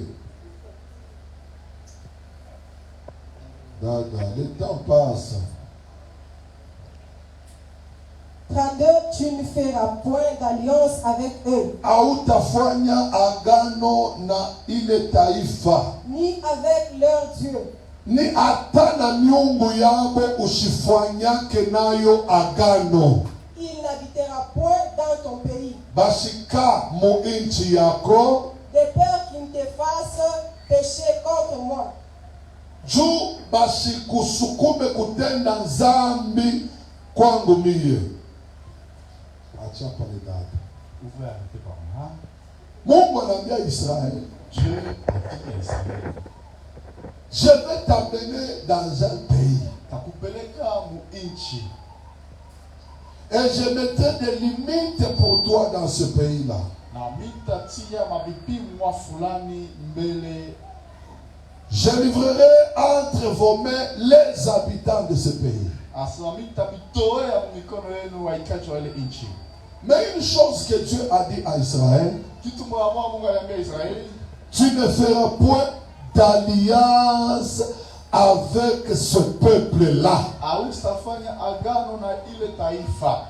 Speaker 1: Dada, le temps passe.
Speaker 2: 32, tu ne feras point d'alliance avec eux,
Speaker 1: Hautafanya agano na ile taifa.
Speaker 2: ni avec leur Dieu.
Speaker 1: Ni hata na miungu yabo usifanyake nayo agano.
Speaker 2: Il n'habitera point dans ton pays.
Speaker 1: bashika mu inchi yako,
Speaker 2: de peur qu'ils ne te fassent pécher contre moi.
Speaker 1: juu bashikusukume kutenda nzambi kwangu mie. Acha pale dada.
Speaker 3: Ouvrez arrêtez par là.
Speaker 1: Mungu anaambia Israeli,
Speaker 3: Dieu a dit à Israël,
Speaker 1: je vais t'amener dans un pays
Speaker 3: takupeleka mu inchi
Speaker 1: et je mettrai des limites pour toi dans ce pays-là.
Speaker 3: na mitatia mabipimwa fulani mbele.
Speaker 1: Je livrerai entre vos mains les habitants de ce pays.
Speaker 3: Asema mitabitoa mikono yenu waikaji wa ile inchi.
Speaker 1: Mais une chose que Dieu a dit à Israël,
Speaker 3: Kitu moja Mungu aliambia Israeli,
Speaker 1: tu ne feras point d'alliance avec ce peuple-là,
Speaker 3: hautafanya agano na ile taifa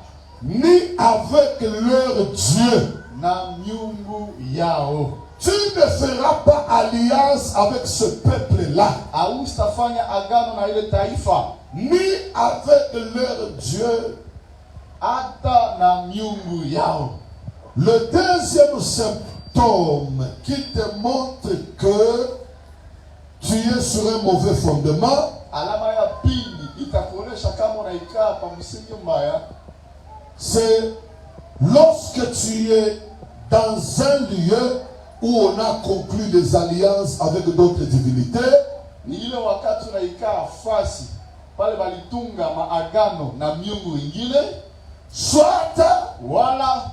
Speaker 1: ni avec leur Dieu.
Speaker 3: na miungu yao.
Speaker 1: Tu ne feras pas alliance avec ce peuple-là,
Speaker 3: Hautafanya agano na ile taifa
Speaker 1: ni avec leur Dieu.
Speaker 3: hata na miungu yao.
Speaker 1: Le deuxième symptôme qui te montre que tu es sur un mauvais fondement,
Speaker 3: Alama ya pili itakuonesha kama unaikaa pa msingi mbaya,
Speaker 1: c'est lorsque tu es dans un lieu où on a conclu des alliances avec d'autres divinités,
Speaker 3: ni ile wakati unaikaa fasi pale balitunga maagano na miungu ingine,
Speaker 1: soit
Speaker 3: wala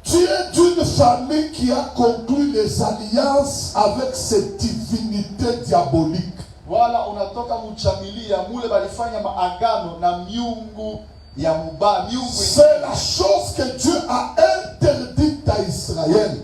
Speaker 1: tu es d'une famille qui a conclu des alliances avec ces divinités diaboliques.
Speaker 3: wala unatoka mchamilia mule balifanya maagano na miungu ya mubaya, miungu
Speaker 1: C'est la chose que Dieu a interdite à Israël.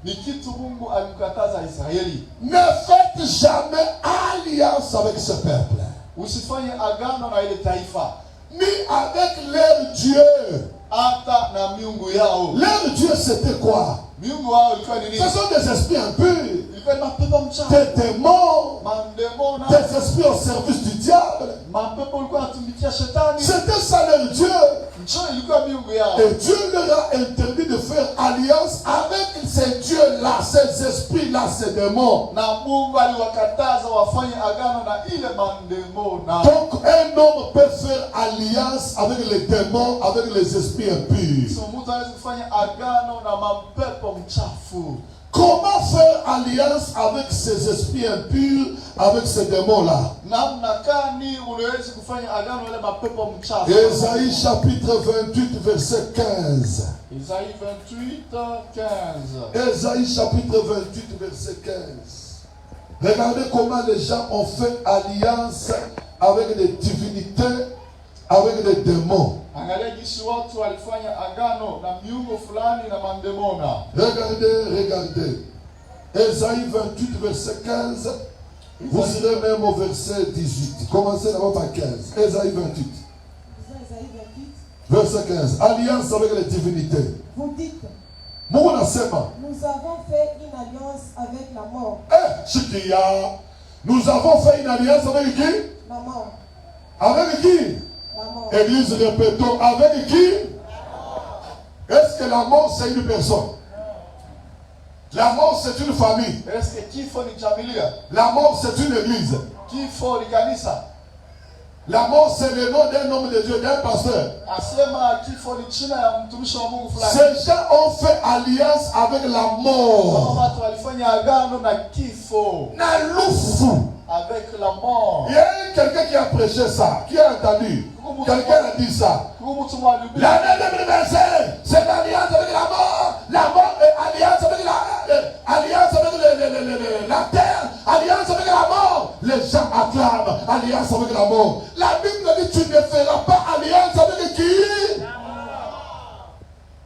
Speaker 3: ni kitu Mungu alimkataza Israeli.
Speaker 1: Ne faites jamais alliance avec ce peuple,
Speaker 3: Usifanye agano na ile taifa
Speaker 1: ni avec leur Dieu.
Speaker 3: hata na miungu yao.
Speaker 1: Leur Dieu c'était quoi?
Speaker 3: Miungu wao ilikuwa ni
Speaker 1: Ce
Speaker 3: nini?
Speaker 1: sont des esprits impurs,
Speaker 3: Ilikuwa ni mapepo mchafu,
Speaker 1: des démons,
Speaker 3: mandemona,
Speaker 1: des esprits au service du diable.
Speaker 3: mapepo ilikuwa yanatumikia shetani.
Speaker 1: C'était ça leur Dieu.
Speaker 3: Njo ilikuwa miungu yao.
Speaker 1: Et Dieu leur a interdit de faire alliance avec ces dieux-là, ces esprits-là, ces démons.
Speaker 3: Na Mungu aliwakataza wafanye agano na ile mandemona.
Speaker 1: Donc un homme peut faire alliance avec les démons, avec les esprits impurs.
Speaker 3: So mtu hawezi kufanya agano na mapepo mchafu.
Speaker 1: Comment faire alliance avec ces esprits impurs, avec ces démons-là?
Speaker 3: Namna gani unaweza kufanya agano na ile mapepo mchafu?
Speaker 1: Ésaïe chapitre 28, verset 15.
Speaker 3: Isaïe 28, 15.
Speaker 1: Ésaïe chapitre 28, verset 15. Regardez comment les gens ont fait alliance avec des divinités, avec des démons.
Speaker 3: Angalia jinsi watu walifanya agano na miungu fulani na mandemona.
Speaker 1: Regardez. Ésaïe 28, verset 15. Vous irez même au verset 18. Commencez d'abord par 15. Ésaïe 28.
Speaker 2: Isaïe 28.
Speaker 1: Verset 15. Alliance avec les divinités.
Speaker 2: Vous dites,
Speaker 1: Mungu nasema,
Speaker 2: nous avons fait une alliance avec la mort.
Speaker 1: Shikia, nous avons fait une alliance avec qui?
Speaker 2: La mort.
Speaker 1: Avec qui?
Speaker 2: La mort.
Speaker 1: Église, répétons, avec qui? Est-ce que la mort c'est une personne? La mort c'est une famille.
Speaker 3: Est-ce que kifo ni familia?
Speaker 1: La mort c'est une église.
Speaker 3: Kifo ni kanisa.
Speaker 1: La mort c'est le nom d'un homme de Dieu, d'un pasteur.
Speaker 3: Asema kifo ni jina ya mtumishi wa Mungu fulani.
Speaker 1: Ces gens ont fait alliance avec la
Speaker 3: Kama
Speaker 1: mort.
Speaker 3: watu walifanya agano na kifo,
Speaker 1: Na lufu.
Speaker 3: avec la mort.
Speaker 1: Il y a eu quelqu'un qui a prêché ça, qui a entendu. Quelqu'un a dit ça.
Speaker 3: Huyu mtu mwalimu
Speaker 1: L'année 2025, c'est l'alliance avec la mort. La mort est alliance avec alliance avec la terre. Alliance avec la mort. Les gens acclament alliance avec la mort. La Bible dit tu ne feras pas alliance avec qui?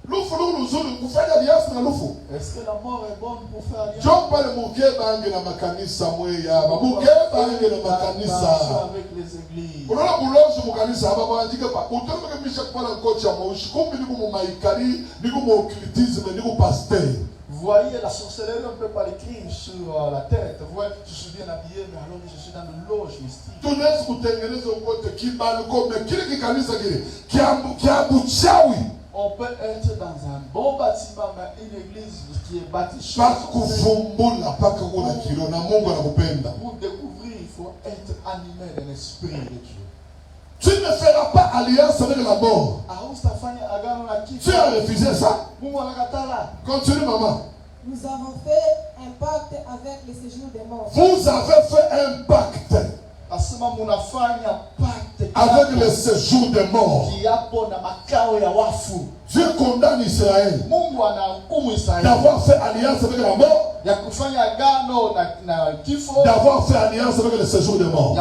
Speaker 1: Lufu lulu, vous faites alliance avec Lufu.
Speaker 3: Est-ce que la mort est bonne pour faire alliance?
Speaker 1: John pale mukeba na makanisa mweya. Mukeba na makanisa.
Speaker 3: Avec les églises.
Speaker 1: Unaona bulozi mukanisa hapa mwandike pa. Utoke misha kupala kocha maushi. Kumbi niko mu maikari, niko mu occultisme, niko pasteur.
Speaker 3: Vous voyez, la sorcellerie, on ne peut pas l'écrire sur la tête. Vous voyez, je suis bien habillé, mais alors je suis dans une loge mystique.
Speaker 1: Tunaweza kutengeneza ukote kibali kome kile kikanisa kile kiambuchawi
Speaker 3: On peut être dans un bon bâtiment, mais une église qui est bâtie
Speaker 1: pakuvumbula paka kuna kilo na Mungu anakupenda.
Speaker 3: Pour découvrir, il faut être animé de l'esprit de Dieu.
Speaker 1: Tu ne feras pas alliance avec la mort. Tu as refusé ça. Continue, maman.
Speaker 2: Nous avons fait un pacte avec le séjour des morts.
Speaker 1: Vous avez fait un pacte avec le séjour des morts. Dieu condamne Israël d'avoir fait alliance avec la mort, d'avoir fait alliance avec le séjour des morts.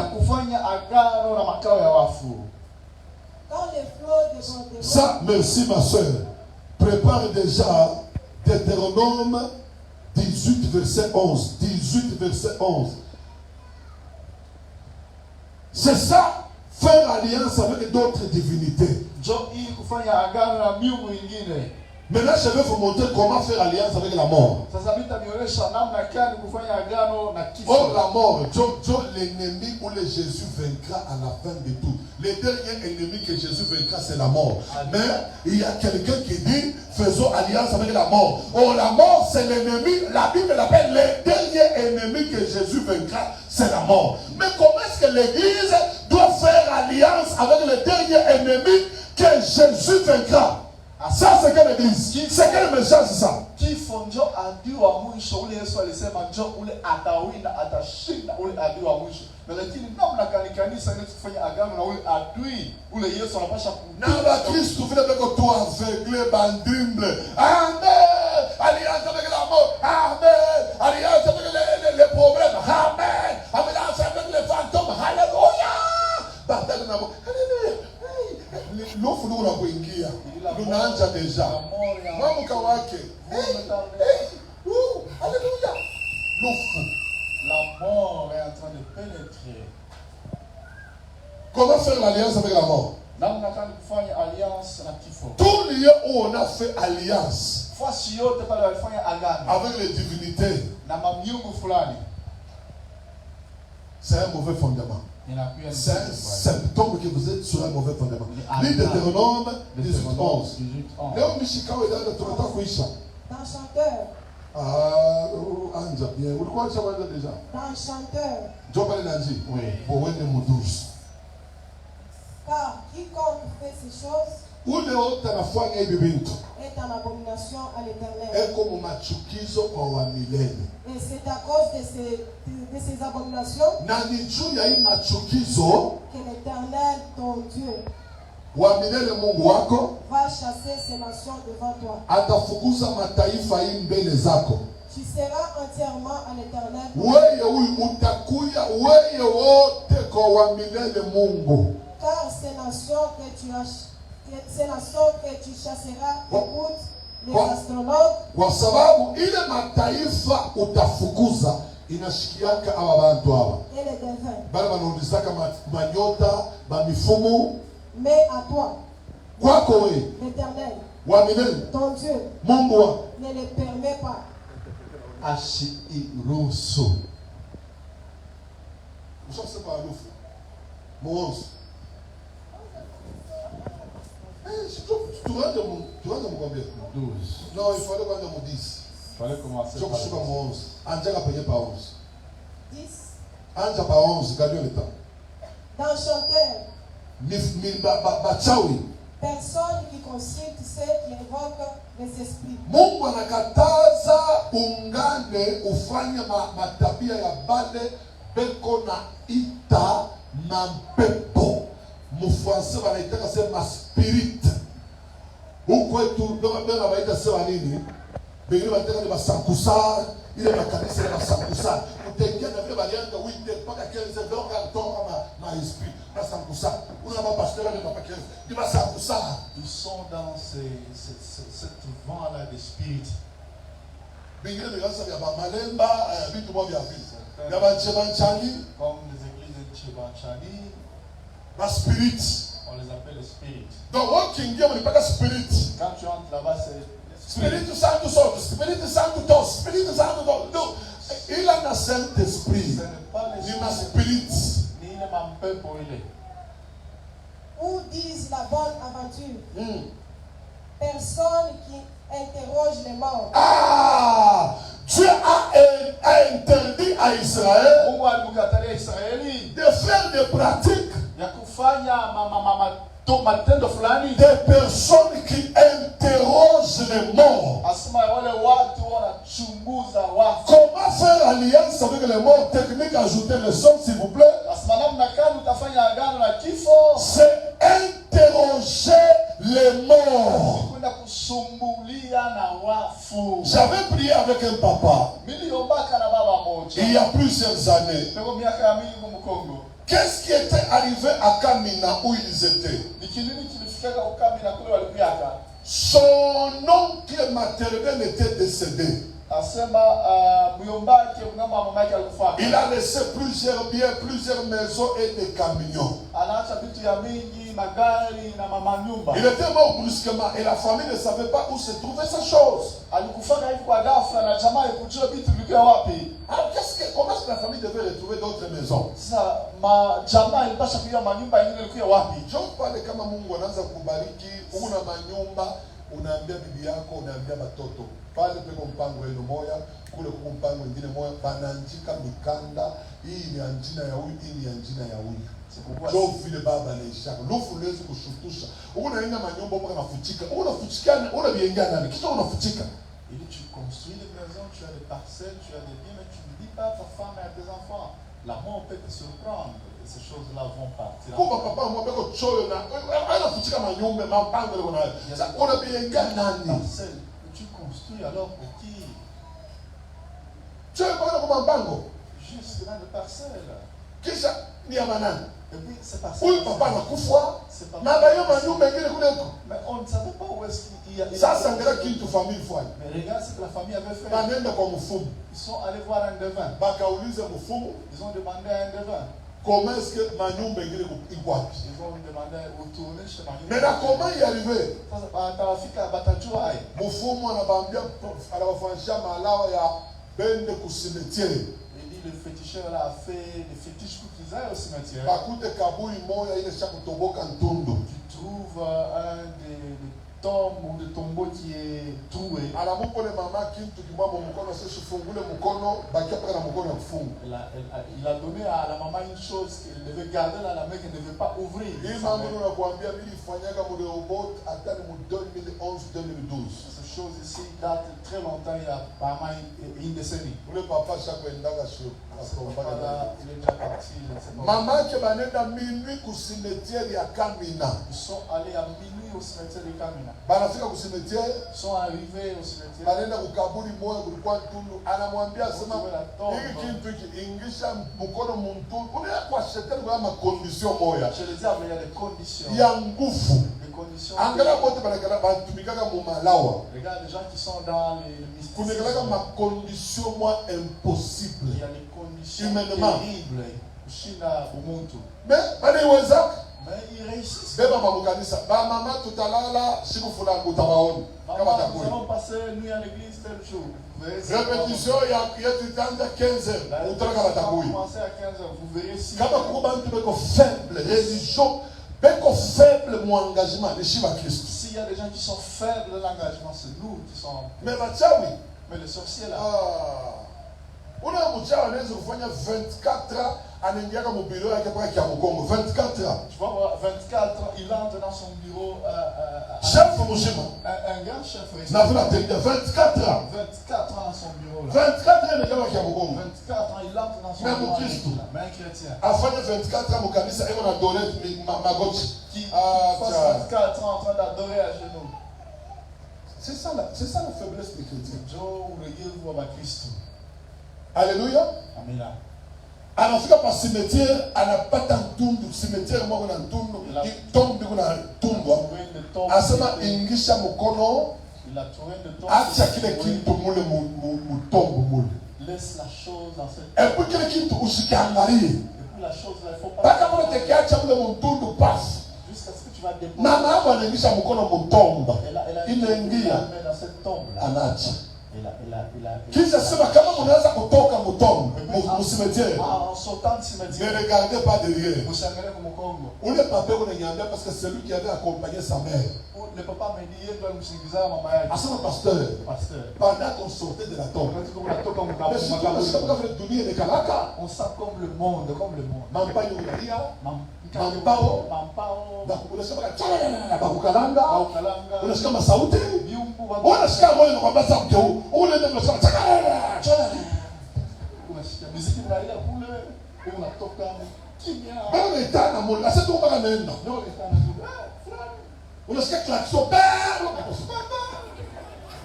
Speaker 2: Quand les flots débordent,
Speaker 1: Ça, merci ma soeur. Prépare déjà Deutéronome 18 verset 11. 18 verset 11. C'est ça, faire alliance avec d'autres divinités. Maintenant, je vais vous montrer comment faire alliance avec la mort. Or, la mort, l'ennemi où le Jésus vaincra à la fin de tout. Le dernier ennemi que Jésus vaincra, c'est la mort. Mais il y a quelqu'un qui dit, faisons alliance avec la mort. Or, la mort, c'est l'ennemi. La Bible l'appelle le dernier ennemi que Jésus vaincra, c'est la mort. Mais comment est-ce que l'Église doit faire alliance avec le dernier ennemi que Jésus vaincra? Ça, c'est quelle église? C'est quel message, ça? Kristo vile beko tu aveugle bandimble. Amen. Alliance avec la mort. Amen. Alliance avec les problèmes. Amen. Alliance avec les fantômes. Alléluia. Bataille na mort. Alléluia. L'offre nous la kuingia. Tunaanza deja. Mwamuka wake. Alléluia. L'offre.
Speaker 3: La mort est en train de pénétrer.
Speaker 1: Comment faire l'alliance avec la mort? Tout lieu où on a fait alliance avec les divinités, c'est un mauvais fondement. C'est un symptôme que vous êtes sur un mauvais fondement. Lis Deutéronome 18:11.
Speaker 2: dans Chanteur,
Speaker 1: Anja bien. Ulikuwa ushaanza deja?
Speaker 2: dans Chanteur,
Speaker 1: Njoo pale Nanji.
Speaker 3: Oui.
Speaker 1: Bowende mudusi.
Speaker 2: car quiconque fait ces choses
Speaker 1: Ule wote anafanya hivi bintu
Speaker 2: est en abomination à l'Éternel.
Speaker 1: eko mu machukizo kwa wa milele.
Speaker 2: Et c'est à cause de ces abominations
Speaker 1: Na ni juu ya hii machukizo
Speaker 2: que l'Éternel, ton Dieu,
Speaker 1: wa milele Mungu wako
Speaker 2: va chasser ces nations devant toi.
Speaker 1: atafukuza mataifa hii mbele zako.
Speaker 2: Tu seras entièrement à l'Éternel.
Speaker 1: Wewe huyu utakuya wewe wote kwa wa milele Mungu.
Speaker 2: Car ces nations que tu chasseras, écoute les astrologues,
Speaker 1: Kwa sababu ile mataifa utafukuza inashikiaka hawa bantu hawa.
Speaker 2: et les devins.
Speaker 1: Bale wanaulizaka manyota, mifumu.
Speaker 2: Mais à toi,
Speaker 1: Kwako wewe
Speaker 2: l'Éternel,
Speaker 1: wa milele
Speaker 2: ton Dieu,
Speaker 1: Mungu wa
Speaker 2: ne les permet pas.
Speaker 1: ashiruhusu. Ushasema harufu. Muonzo. Tuanze mkwambia
Speaker 3: 12.
Speaker 1: Non, il fallait kwanza mu 10.
Speaker 3: Fallait commencer
Speaker 1: Sio
Speaker 3: par
Speaker 1: kushuka mu 11. Anja penye pa 11.
Speaker 2: 10.
Speaker 1: Anja pa 11, gadio leta.
Speaker 2: Dans Chanteur,
Speaker 1: Bachawi.
Speaker 2: personne qui consulte ceux qui invoquent les esprits.
Speaker 1: Mungu anakataza ungane ufanye matabia ya bale beko na ita na mpepo. Mufransa wanaitaka sema spirit. Huko etu ndio wanaita sema nini? Bengine wanataka ni basankusa, ile makanisa ya basankusa. Utengia na vile balianga winde mpaka 15 donc alitoka ma esprit. Basankusa. Una mapasteur ni mpaka 15. Ni basankusa.
Speaker 3: Ils sont dans cette vent-là de spirit.
Speaker 1: Bengine ni gasa ya malemba, vitu moja vile. Ya banchebanchani,
Speaker 3: Comme les églises de Chibanchani,
Speaker 1: ma spirit.
Speaker 3: on les appelle les spirits.
Speaker 1: Donc, ukiingia mlipaka spirit.
Speaker 3: Quand tu entres là-bas, c'est
Speaker 1: Spiritu Santo sote, Spiritu Santo tos, Spiritu Santo tos. No, il a un Saint-Esprit.
Speaker 3: ce n'est pas les
Speaker 1: Il a un spirit.
Speaker 3: ni le mampé pour il est.
Speaker 2: Où disent la bonne aventure. personne qui interroge les morts.
Speaker 1: Ah, Dieu a interdit à Israël
Speaker 3: Mungu alimkatalia Israeli
Speaker 1: de faire des pratiques
Speaker 3: ya kufanya matendo fulani.
Speaker 1: des personnes qui interrogent les morts.
Speaker 3: Asema wale watu wanachunguza wafu.
Speaker 1: Comment faire alliance avec les morts? Technique, ajouter le son, s'il vous plaît.
Speaker 3: Asema namna gani utafanya agano na kifo?
Speaker 1: C'est interroger les morts.
Speaker 3: Kwenda kusumbulia na wafu.
Speaker 1: J'avais prié avec un papa
Speaker 3: Miliombaka na baba moja.
Speaker 1: il y a plusieurs années.
Speaker 3: Peko miaka ya mingi mu Kongo.
Speaker 1: Qu'est-ce qui était arrivé à Kamina où ils étaient?
Speaker 3: Ni kinini kilifika Kamina kule walikuwa?
Speaker 1: Son oncle maternel était décédé.
Speaker 3: Asema myombake mngama mamake alikufa.
Speaker 1: Il a laissé plusieurs biens, plusieurs maisons et des camions.
Speaker 3: Anaacha vitu ya mingi, magari na mama nyumba.
Speaker 1: Il était mort brusquement et la famille ne savait pas où se trouvait ces choses.
Speaker 3: Alikufaka hivi kwa ghafla na jamaa ikujua vitu vilikuwa wapi.
Speaker 1: Alors comment est-ce que la famille devait retrouver d'autres maisons?
Speaker 3: Sasa jamaa ilipasha kujua manyumba nyingine ilikuwa wapi.
Speaker 1: John pale kama Mungu anaanza kubariki, una manyumba, unaambia bibi yako, unaambia watoto. Pale peko mpango wenu moya, kule kuko mpango mwingine moya, banaandika mikanda, hii ni anjina ya huyu, hii ni anjina ya huyu. Ndio vile baba anaisha. Lufu lezi kushutusha. Unaenda manyumba mpaka nafuchika. Unafuchikana, unabienga nani? Kisha unafuchika.
Speaker 3: Et tu construis des maisons, tu as des parcelles, tu as des biens, mais tu ne dis pas à ta femme et à tes enfants. La mort peut te surprendre et ces choses-là vont partir.
Speaker 1: Kwa papa mmoja beko choyo na anafuchika manyumba, mpango ile kuna. Unabienga nani?
Speaker 3: Parcelles que tu construis alors pour qui?
Speaker 1: Choyo kwa mpango.
Speaker 3: Juste dans des parcelles.
Speaker 1: Kisha ni ya manani?
Speaker 3: Et puis c'est pas ça.
Speaker 1: Huyu papa anakufa na bayo manyumba ingine kule huko.
Speaker 3: Mais on ne savait pas où est-ce qu'il y a.
Speaker 1: Sasa angalia kitu famille fanya.
Speaker 3: Mais regarde ce que la famille avait fait.
Speaker 1: Banenda kwa mfumu.
Speaker 3: Ils sont allés voir un devin.
Speaker 1: Bakauliza mfumu,
Speaker 3: Ils ont demandé à un devin.
Speaker 1: comment est-ce que manyumba ingine iko wapi?
Speaker 3: Ils ont demandé à retourner chez Marie.
Speaker 1: Mais là comment y arriver?
Speaker 3: Sasa batafika batajua hai.
Speaker 1: Mfumu anabambia anawafanyisha malawa ya bende kusimetiere.
Speaker 3: Il dit le féticheur là a fait des fétiches pour qu'ils aillent au cimetière.
Speaker 1: Bakute kaburi moya ile cha kutoboka ntundu.
Speaker 3: Tu trouves un des tombes ou des tombeaux qui est troué.
Speaker 1: Anamupole mama kintu kimwamo mkono sisi fungule mkono bakia paka na mkono ya kufunga.
Speaker 3: Il a donné à la maman une chose qu'elle devait garder dans la main qu'elle ne devait pas ouvrir.
Speaker 1: Hii mambo nakuambia mimi nifanyaka mu robot hata ni mu 2011-2012.
Speaker 3: Cette chose ici date très longtemps, il y a pas mal une décennie.
Speaker 1: Ule papa shakwendaga sho
Speaker 3: Là, il est déjà parti.
Speaker 1: mama yake banenda minuit kusimetiere ya Kamina.
Speaker 3: Ils sont allés à minuit au cimetière de Kamina.
Speaker 1: Banafika kusimetiere,
Speaker 3: Ils sont arrivés au cimetière.
Speaker 1: banenda kukaburi moya kulikuwa ntundu, anamwambia sema hiki kitu hiki ingisha mkono mtundu. Unaenda kwa shetani kwa makondition moya.
Speaker 3: Je le dis, il y a des conditions.
Speaker 1: Ya nguvu.
Speaker 3: Des conditions.
Speaker 1: Angala bote banakala batumikaka mu malawa.
Speaker 3: Regarde les gens qui sont dans les mysticisme.
Speaker 1: Kunekalaka makondition moi impossible.
Speaker 3: Il y a des conditions
Speaker 1: Humainement.
Speaker 3: terribles. Kushinda umuntu.
Speaker 1: Mais banaiwezaka.
Speaker 3: Mais ils réussissent.
Speaker 1: Beba mamukanisa. Ba mama tutalala siku fulani utawaona. Kama
Speaker 3: Maman, nous
Speaker 1: takuwa.
Speaker 3: allons passer nuit à l'église tel jour. Vous verrez si
Speaker 1: Repetition ya yetu itaanza 15h.
Speaker 3: la
Speaker 1: Utaka
Speaker 3: répétition va
Speaker 1: batakuya.
Speaker 3: commencer à 15h. Vous verrez si
Speaker 1: Kama kuko bantu beko faible, religion beko faible mu engagement ni shiba Kristo.
Speaker 3: s'il y a des gens qui sont faibles de l'engagement, c'est nous qui sommes.
Speaker 1: Mais bachawi
Speaker 3: Mais les sorciers là,
Speaker 1: una mchawi anaweza kufanya 24 ans anaingia kama biro yake paka kia mkongo 24 ans.
Speaker 3: tu vois, 24 ans, il entre dans son bureau.
Speaker 1: Chef mzima.
Speaker 3: Un grand chef réussi.
Speaker 1: Na vula tenda 24 ans.
Speaker 3: 24 ans dans son bureau là.
Speaker 1: 24 ans anaingia kia mkongo.
Speaker 3: 24 ans, il entre dans son
Speaker 1: Mais
Speaker 3: bureau.
Speaker 1: mon Christ.
Speaker 3: Mais un chrétien.
Speaker 1: Afanye 24 ans mukanisa eko na dole magoti.
Speaker 3: Qui passe 24 ans en train d'adorer à genoux.
Speaker 1: C'est ça la faiblesse des chrétiens.
Speaker 3: Joe, regardez-vous à Christ.
Speaker 1: Alléluia.
Speaker 3: Amen.
Speaker 1: Anafika pa cimetière, anapata ntundu, cimetière moko na ntundu, tombe kuna tumbwa. Asema ingisha mkono, acha kile kitu mule mutombo mule.
Speaker 3: Laisse la chose dans cette.
Speaker 1: Et puis kile kitu usikiangalie.
Speaker 3: Et puis la chose là, il faut pas.
Speaker 1: Baka mule tekiacha mule mtundu pasi.
Speaker 3: Jusqu'à ce que tu vas déposer.
Speaker 1: Mama hapo anaingisha mkono mutomba.
Speaker 3: Elle a
Speaker 1: Inaingia
Speaker 3: dans cette tombe là.
Speaker 1: anacha. Kisha sema kama mnaweza kutoka mtombe msimetiere.
Speaker 3: En sautant du
Speaker 1: Ne
Speaker 3: cimetière.
Speaker 1: regardez pas derrière.
Speaker 3: Msiangalie kwa mkongo.
Speaker 1: Ule papa unaniambia parce que c'est lui qui avait accompagné sa mère.
Speaker 3: Le papa m'a dit yeye ndo alimsindikiza mama yake.
Speaker 1: Asema pasteur,
Speaker 3: Pasteur.
Speaker 1: pendant qu'on sortait de la tombe.
Speaker 3: Wakati kama natoka
Speaker 1: Mais si tu ne sais pas faire dunia ni kalaka.
Speaker 3: on sent comme le monde, comme le monde.
Speaker 1: Mampanyo unalia.
Speaker 3: Mampao.
Speaker 1: Unasema chalala bakukalanga.
Speaker 3: Baukalanga.
Speaker 1: Unasikia masauti.
Speaker 3: Viumbu
Speaker 1: Unasikia moyo unakwambia sauti huu. Ule ndio unasema chalala.
Speaker 3: unasikia muziki unalia kule, wewe unatoka kimya.
Speaker 1: Bwana itana mulu. Asa tu mpaka nenda.
Speaker 3: Ndio unataka kule.
Speaker 1: Unasikia klaxon.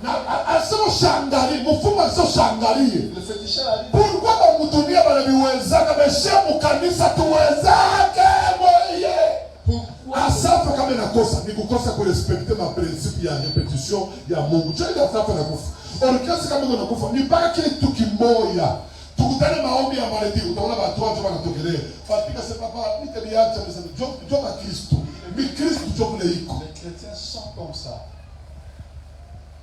Speaker 1: Na asema shangali. Mfumo asema shangalie.
Speaker 3: Le féticheur a dit
Speaker 1: Pourquoi bamutumia bana biwezaka beshe kanisa tuwezake moye. Asafa kama inakosa ni kukosa kurespekte ma principe ya repetition ya Mungu. Chani asafa na kufa. Orkesi kama ndo nakufa ni mpaka kitu kimoya. Tukutane maombi ya maredi utaona watu wao wanatokelea. Fatika sema papa nitabiacha msema jo ba Kristo. Ni Kristo jo kule iko.
Speaker 3: les chrétiens sont comme ça.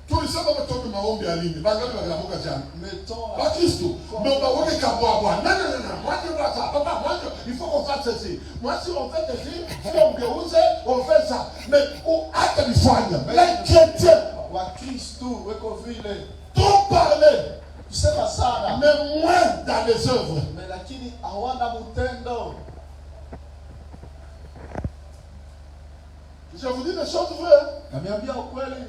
Speaker 1: Tulisema mtoke maombi ya nini? Bangapi wakaamka jana?
Speaker 3: Mettons
Speaker 1: Pas Christ. Mais on va voir les cabois. Non. Moi, je vois ça. Papa, moi, il faut qu'on fasse ceci. Moi, si on fait ceci, si on déroule, on fait ça. Mais où a-t-il du soigne? Les chrétiens.
Speaker 3: wa Kristo weko vile.
Speaker 1: Tout parler.
Speaker 3: Kusema sana.
Speaker 1: Mais moins dans les œuvres.
Speaker 3: Mais lakini hawana mtendo.
Speaker 1: Je vous dis des choses vraies.
Speaker 3: Namiambia ukweli.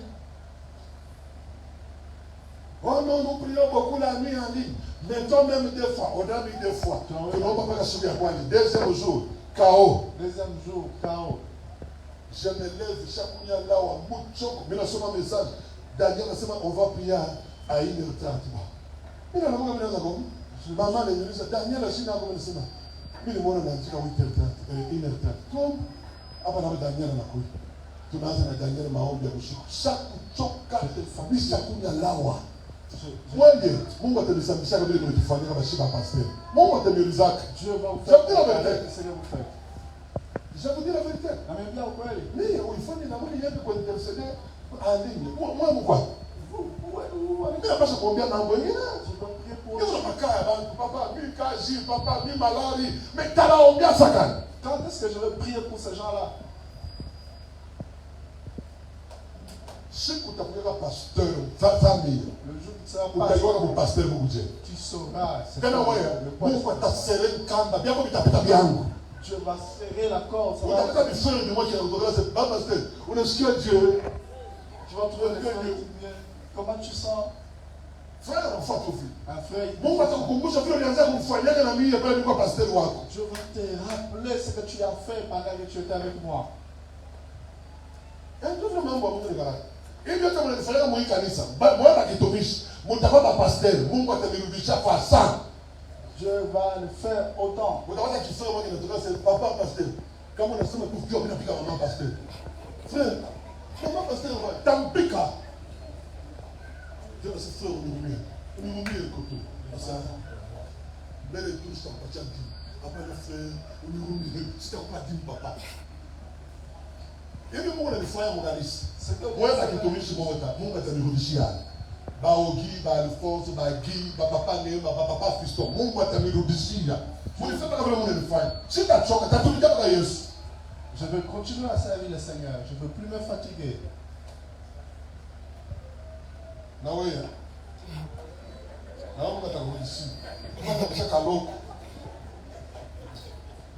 Speaker 1: Oh non, nous prions beaucoup la nuit en ligne. Mettons même deux fois. On a mis deux fois. Tu n'as pas la souris à quoi? Deuxième jour, chaos.
Speaker 3: Deuxième jour, chaos.
Speaker 1: Je me lève chaque nuit là où Mouchoko. Mais là, sur mon message, Daniel a dit on va prier à 1h30. Mais là, maman, les ministres, Daniel a dit comment c'est. Mais le monde a dit 8h30, 1h30. Comme, après, Daniel a dit tunaanza na Daniel maombi ya usiku. Shakuchoka ni shakunya lawa. Mwenge, Mungu atanisambisha kama vile tulifanyia kama shiba pasteur. Mungu ataniulizaka.
Speaker 3: Dieu va vous
Speaker 1: Je vous dis la vérité.
Speaker 3: Seigneur vous fait.
Speaker 1: Je vous dis la vérité.
Speaker 3: Namiambia ukweli.
Speaker 1: Mimi ulifanya na Mungu yeye kwa interceder en ligne. Moi mkwa. Mimi napaswa kuambia mambo mengine. Ndio makaa bantu papa mimi kazi papa mimi malari. Mais talaombia sakani.
Speaker 3: Quand est-ce que je vais prier pour ces gens-là?
Speaker 1: Siku utakuwa pasteur famille.
Speaker 3: Le jour où tu seras
Speaker 1: Utakuwa kama pasteur mkuje.
Speaker 3: tu sauras.
Speaker 1: Tena wewe Mungu atasere kamba byako vitapita byangu.
Speaker 3: Dieu va serrer la corde. Ça va.
Speaker 1: Utapita vifuri ni moja ya kutoka sasa baba pasteur. Unasikia Dieu?
Speaker 3: Tu vas trouver les frères qui viennent. Comment tu sens?
Speaker 1: Frère mfuate hivi.
Speaker 3: Un frère.
Speaker 1: Mungu atakukumbusha vile ulianza kumfanyia na mimi pale nilikuwa pasteur wako.
Speaker 3: Je vais te rappeler ce que tu as fait pendant que tu étais avec moi.
Speaker 1: Ndio mambo ya Mungu ni baraka. Hivi hata mnanifanyia mwa kanisa. Bwana kitumishi. Mtakuwa pasteur. Mungu atanirudisha kwa sana.
Speaker 3: Dieu va le faire autant.
Speaker 1: Utaona kifaa moja kinatoka sasa papa pasteur. Kama unasema tu vyo bila pika mama pasteur. Frère, mama pasteur tampika. Dieu se fait unirumie koto. Sasa mbele tu tutampatia dini. Hapa na frère unirumie sitakupa dini papa. Hivi Mungu ananifanya mwanalisi. Wewe akitumishi moja, Mungu atanirudishia. Baogi, ba Alphonse, ba Guy, ba papa Neema, ba papa Fiston. Mungu atanirudishia. Munifanya kama Mungu ananifanya. Sitachoka, tatumika kwa Yesu.
Speaker 3: Je veux continuer à servir le Seigneur. Je ne veux plus me fatiguer.
Speaker 1: Na wewe. Na Mungu atanirudishia. Mungu atashaka loko.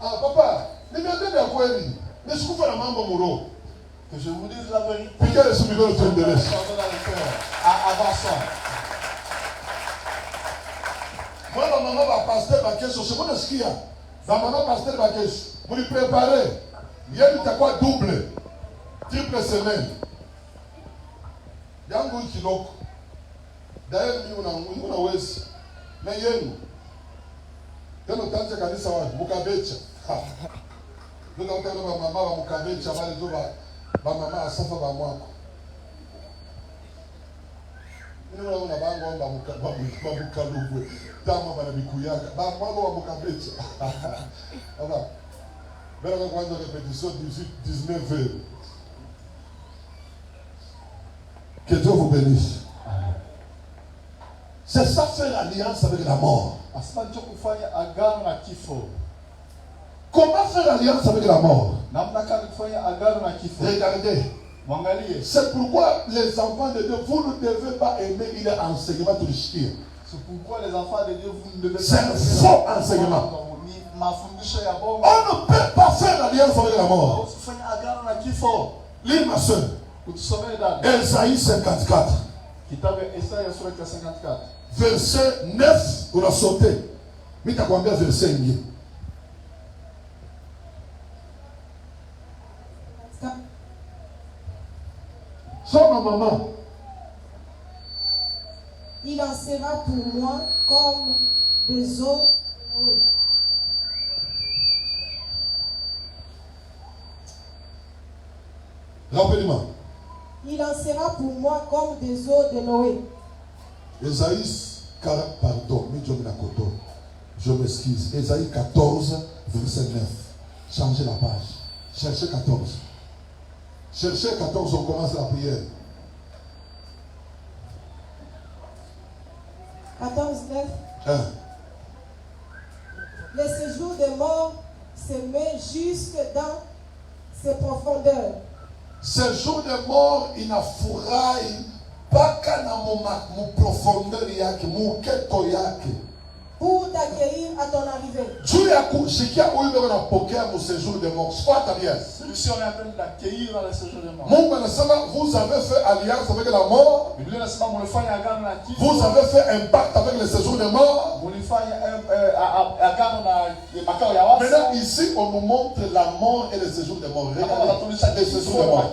Speaker 1: Ah papa, nimeambia kweli. Nisikufa na mambo muro.
Speaker 3: Que je vous dise la vérité.
Speaker 1: Piga Yesu mikono tuendelee.
Speaker 3: Avançons.
Speaker 1: Mwana mama ba pasteur ba kesho, sio sikia. Ba mama pasteur ba kesho. Muli préparer. Yeye itakuwa double. Triple semaine. Yangu kiloko. Dae mimi unaweza. Na yenu. Tena utaanza kanisa wapi? Mukabecha. Ndio utaona ba mama wa Mukabecha wale ndio ba mama asafa ba mwako. Ndio unaona bango amba mukalugwe. Tama bana bikuyaka. Ba mwako wa Mukabecha. Ala. Bela kwanza répétition 19 heures. Que Dieu vous bénisse. faire alliance avec la mort?
Speaker 3: Asema ndio kufanya agano na kifo.
Speaker 1: Comment faire alliance avec la mort?
Speaker 3: Namna gani kufanya agano na kifo?
Speaker 1: Regardez.
Speaker 3: Mwangalie.
Speaker 1: C'est pourquoi les enfants de Dieu, vous ne devez pas aimer il est enseignement tulishikia.
Speaker 3: C'est pourquoi les enfants de Dieu, vous ne devez pas...
Speaker 1: C'est un faux enseignement. On ne peut pas faire alliance avec la mort. Lis ma soeur. Esaïe 54. Verset 9, on a sauté. Mais tu as combien de versets? Son maman.
Speaker 2: Il en sera pour moi comme des eaux.
Speaker 1: Rappelez-moi.
Speaker 2: Il en sera pour moi comme des eaux de Noé.
Speaker 1: Esaïe 40, pardon, je m'excuse. Esaïe 14, verset 9. Changez la page. Cherchez 14. Cherchez 14, on commence la prière.
Speaker 2: 14, 9. Le séjour des morts se met jusque dans ses profondeurs.
Speaker 1: Séjour des morts, il n'a furaille, pas qu'à mon profondeur yake, mon keto yake.
Speaker 2: Pour t'accueillir à ton arrivée.
Speaker 1: Dieu a couché à où il va poker mon séjour des morts. Soit bien.
Speaker 3: Celui-ci, on est en train d'accueillir dans le séjour des morts.
Speaker 1: Vous avez fait alliance avec la mort. Vous avez fait un pacte avec le séjour des morts. Maintenant, ici, on nous montre la mort et le séjour des morts. Regardez, le séjour des morts.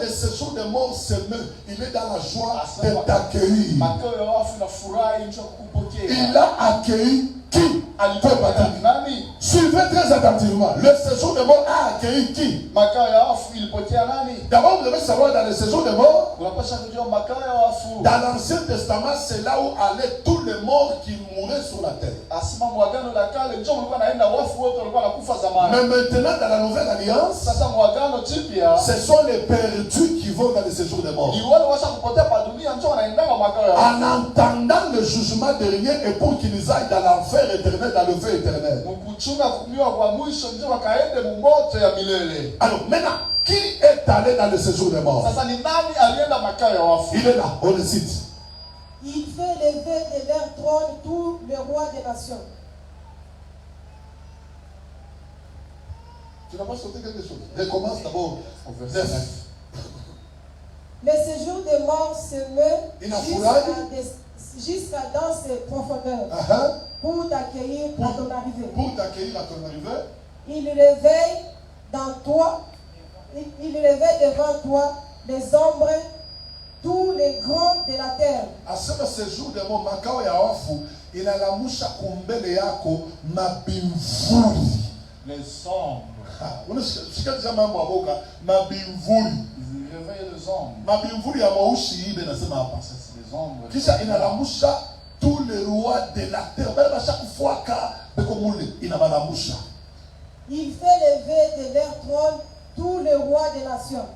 Speaker 1: Le séjour des morts se met. Il est dans la joie de t'accueillir. Il a accueilli qui? Suivez très attentivement. Le séjour des morts a accueilli qui? D'abord, vous devez savoir dans le séjour des morts, dans l'Ancien Testament, c'est là où allaient tous les morts qui mouraient sur la terre. Mais maintenant, dans la Nouvelle Alliance, ce sont les perdus qui vont dans le séjour des morts. En entendant le jugement dernier et pour qu'ils aillent dans l'enfer éternel, dans le feu éternel. Alors maintenant, qui est allé dans le séjour des morts? Il est là, on le cite.
Speaker 2: Il fait lever de leur trône tous les rois des nations.
Speaker 1: Tu n'as pas sauté quelque chose? Recommence d'abord au verset 9.
Speaker 2: Le séjour des morts se met jusqu'à dans ses profondeurs. Pour t'accueillir à ton arrivée.
Speaker 1: Pour t'accueillir à ton arrivée.
Speaker 2: Il réveille dans toi, il réveille devant toi les ombres, tous les grands de la terre.
Speaker 1: À ce séjour de mon makao ya wafu, il a la moucha kumbele yako mabimvuli.
Speaker 3: Les ombres.
Speaker 1: Unasikia déjà mambo aboka mabimvuli.
Speaker 3: Ils réveillent les ombres.
Speaker 1: Mabimvuli ya maushi ibe nasema hapa.
Speaker 3: C'est les ombres.
Speaker 1: Kisha inalamusha tous les rois de la terre. Bale ba chaque fois ka bekomule inabalamusha.
Speaker 2: Il fait lever de leur trône tous les rois des nations.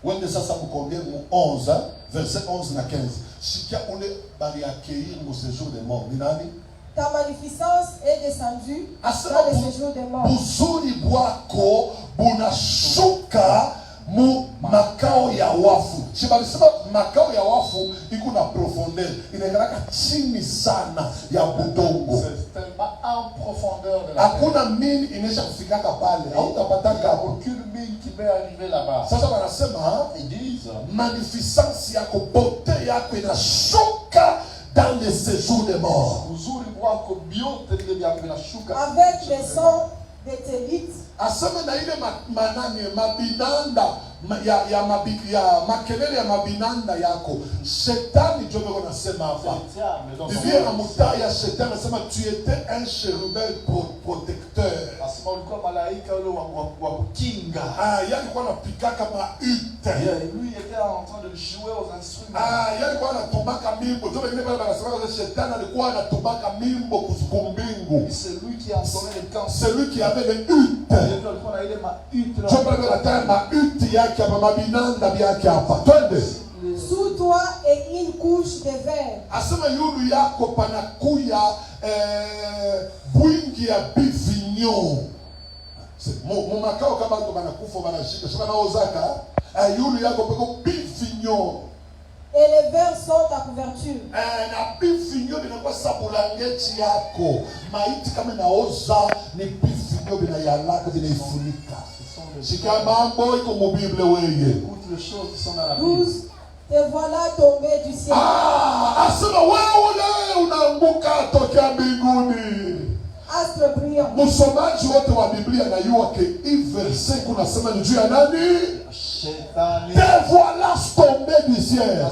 Speaker 1: Wende sasa mkombie 11, verset 11 na 15. Shikia ule bali accueillir au séjour des morts. Ni nani?
Speaker 2: Ta magnificence est descendue dans le séjour des morts.
Speaker 1: Buzuri bwako bunashuka mu makao ya wafu. Shibalisema makao ya wafu iko na profondeur. Inaendelea chini sana ya budongo.
Speaker 3: C'est tellement en profondeur de la terre.
Speaker 1: Hakuna mini inesha kufikaka pale. Hautapataka
Speaker 3: aucune mine qui peut arriver là-bas.
Speaker 1: Sasa wanasema
Speaker 3: ils disent
Speaker 1: magnificence yako, beauté yako inashuka dans le séjour des morts.
Speaker 2: Avec les sons des télites.
Speaker 1: Asema na ile manane mabinanda ya makelele ya mabinanda yako. Shetani ndio beko nasema hapa. Biblia na muta ya shetani nasema tu étais un chérubin protecteur.
Speaker 3: Asema ulikuwa malaika ule wa kukinga.
Speaker 1: Yalikuwa anapika kama ute.
Speaker 3: Lui était en train de jouer aux instruments.
Speaker 1: Yalikuwa anatumaka mimbo. Ndio bengine pale banasema shetani alikuwa anatumaka mimbo kumbingu.
Speaker 3: C'est lui qui a donné le camp.
Speaker 1: C'est lui qui avait les utes. Sous toi est une Asema yulu yako panakuya bwingi ya bivinyo. Mu makao kama ndo banakufa banashika. Sema na ozaka yulu yako peko bivinyo.
Speaker 2: Et les vers sont ta couverture.
Speaker 1: Na bivinyo binakuwa sabulangeti yako. Maiti kama naoza ni bivinyo binayalaka binaifunika. Shika mambo iko mu Bible weye.
Speaker 3: Écoute les choses qui sont dans la Bible.
Speaker 2: 12. Te voilà tombé du ciel.
Speaker 1: Asema wewe unaanguka tokea mbinguni.
Speaker 2: Astre brillant.
Speaker 1: Msomaji wote wa Biblia anajua ke hii verse kunasema ni juu ya nani?
Speaker 3: Shetani.
Speaker 1: Te voilà tombé du ciel.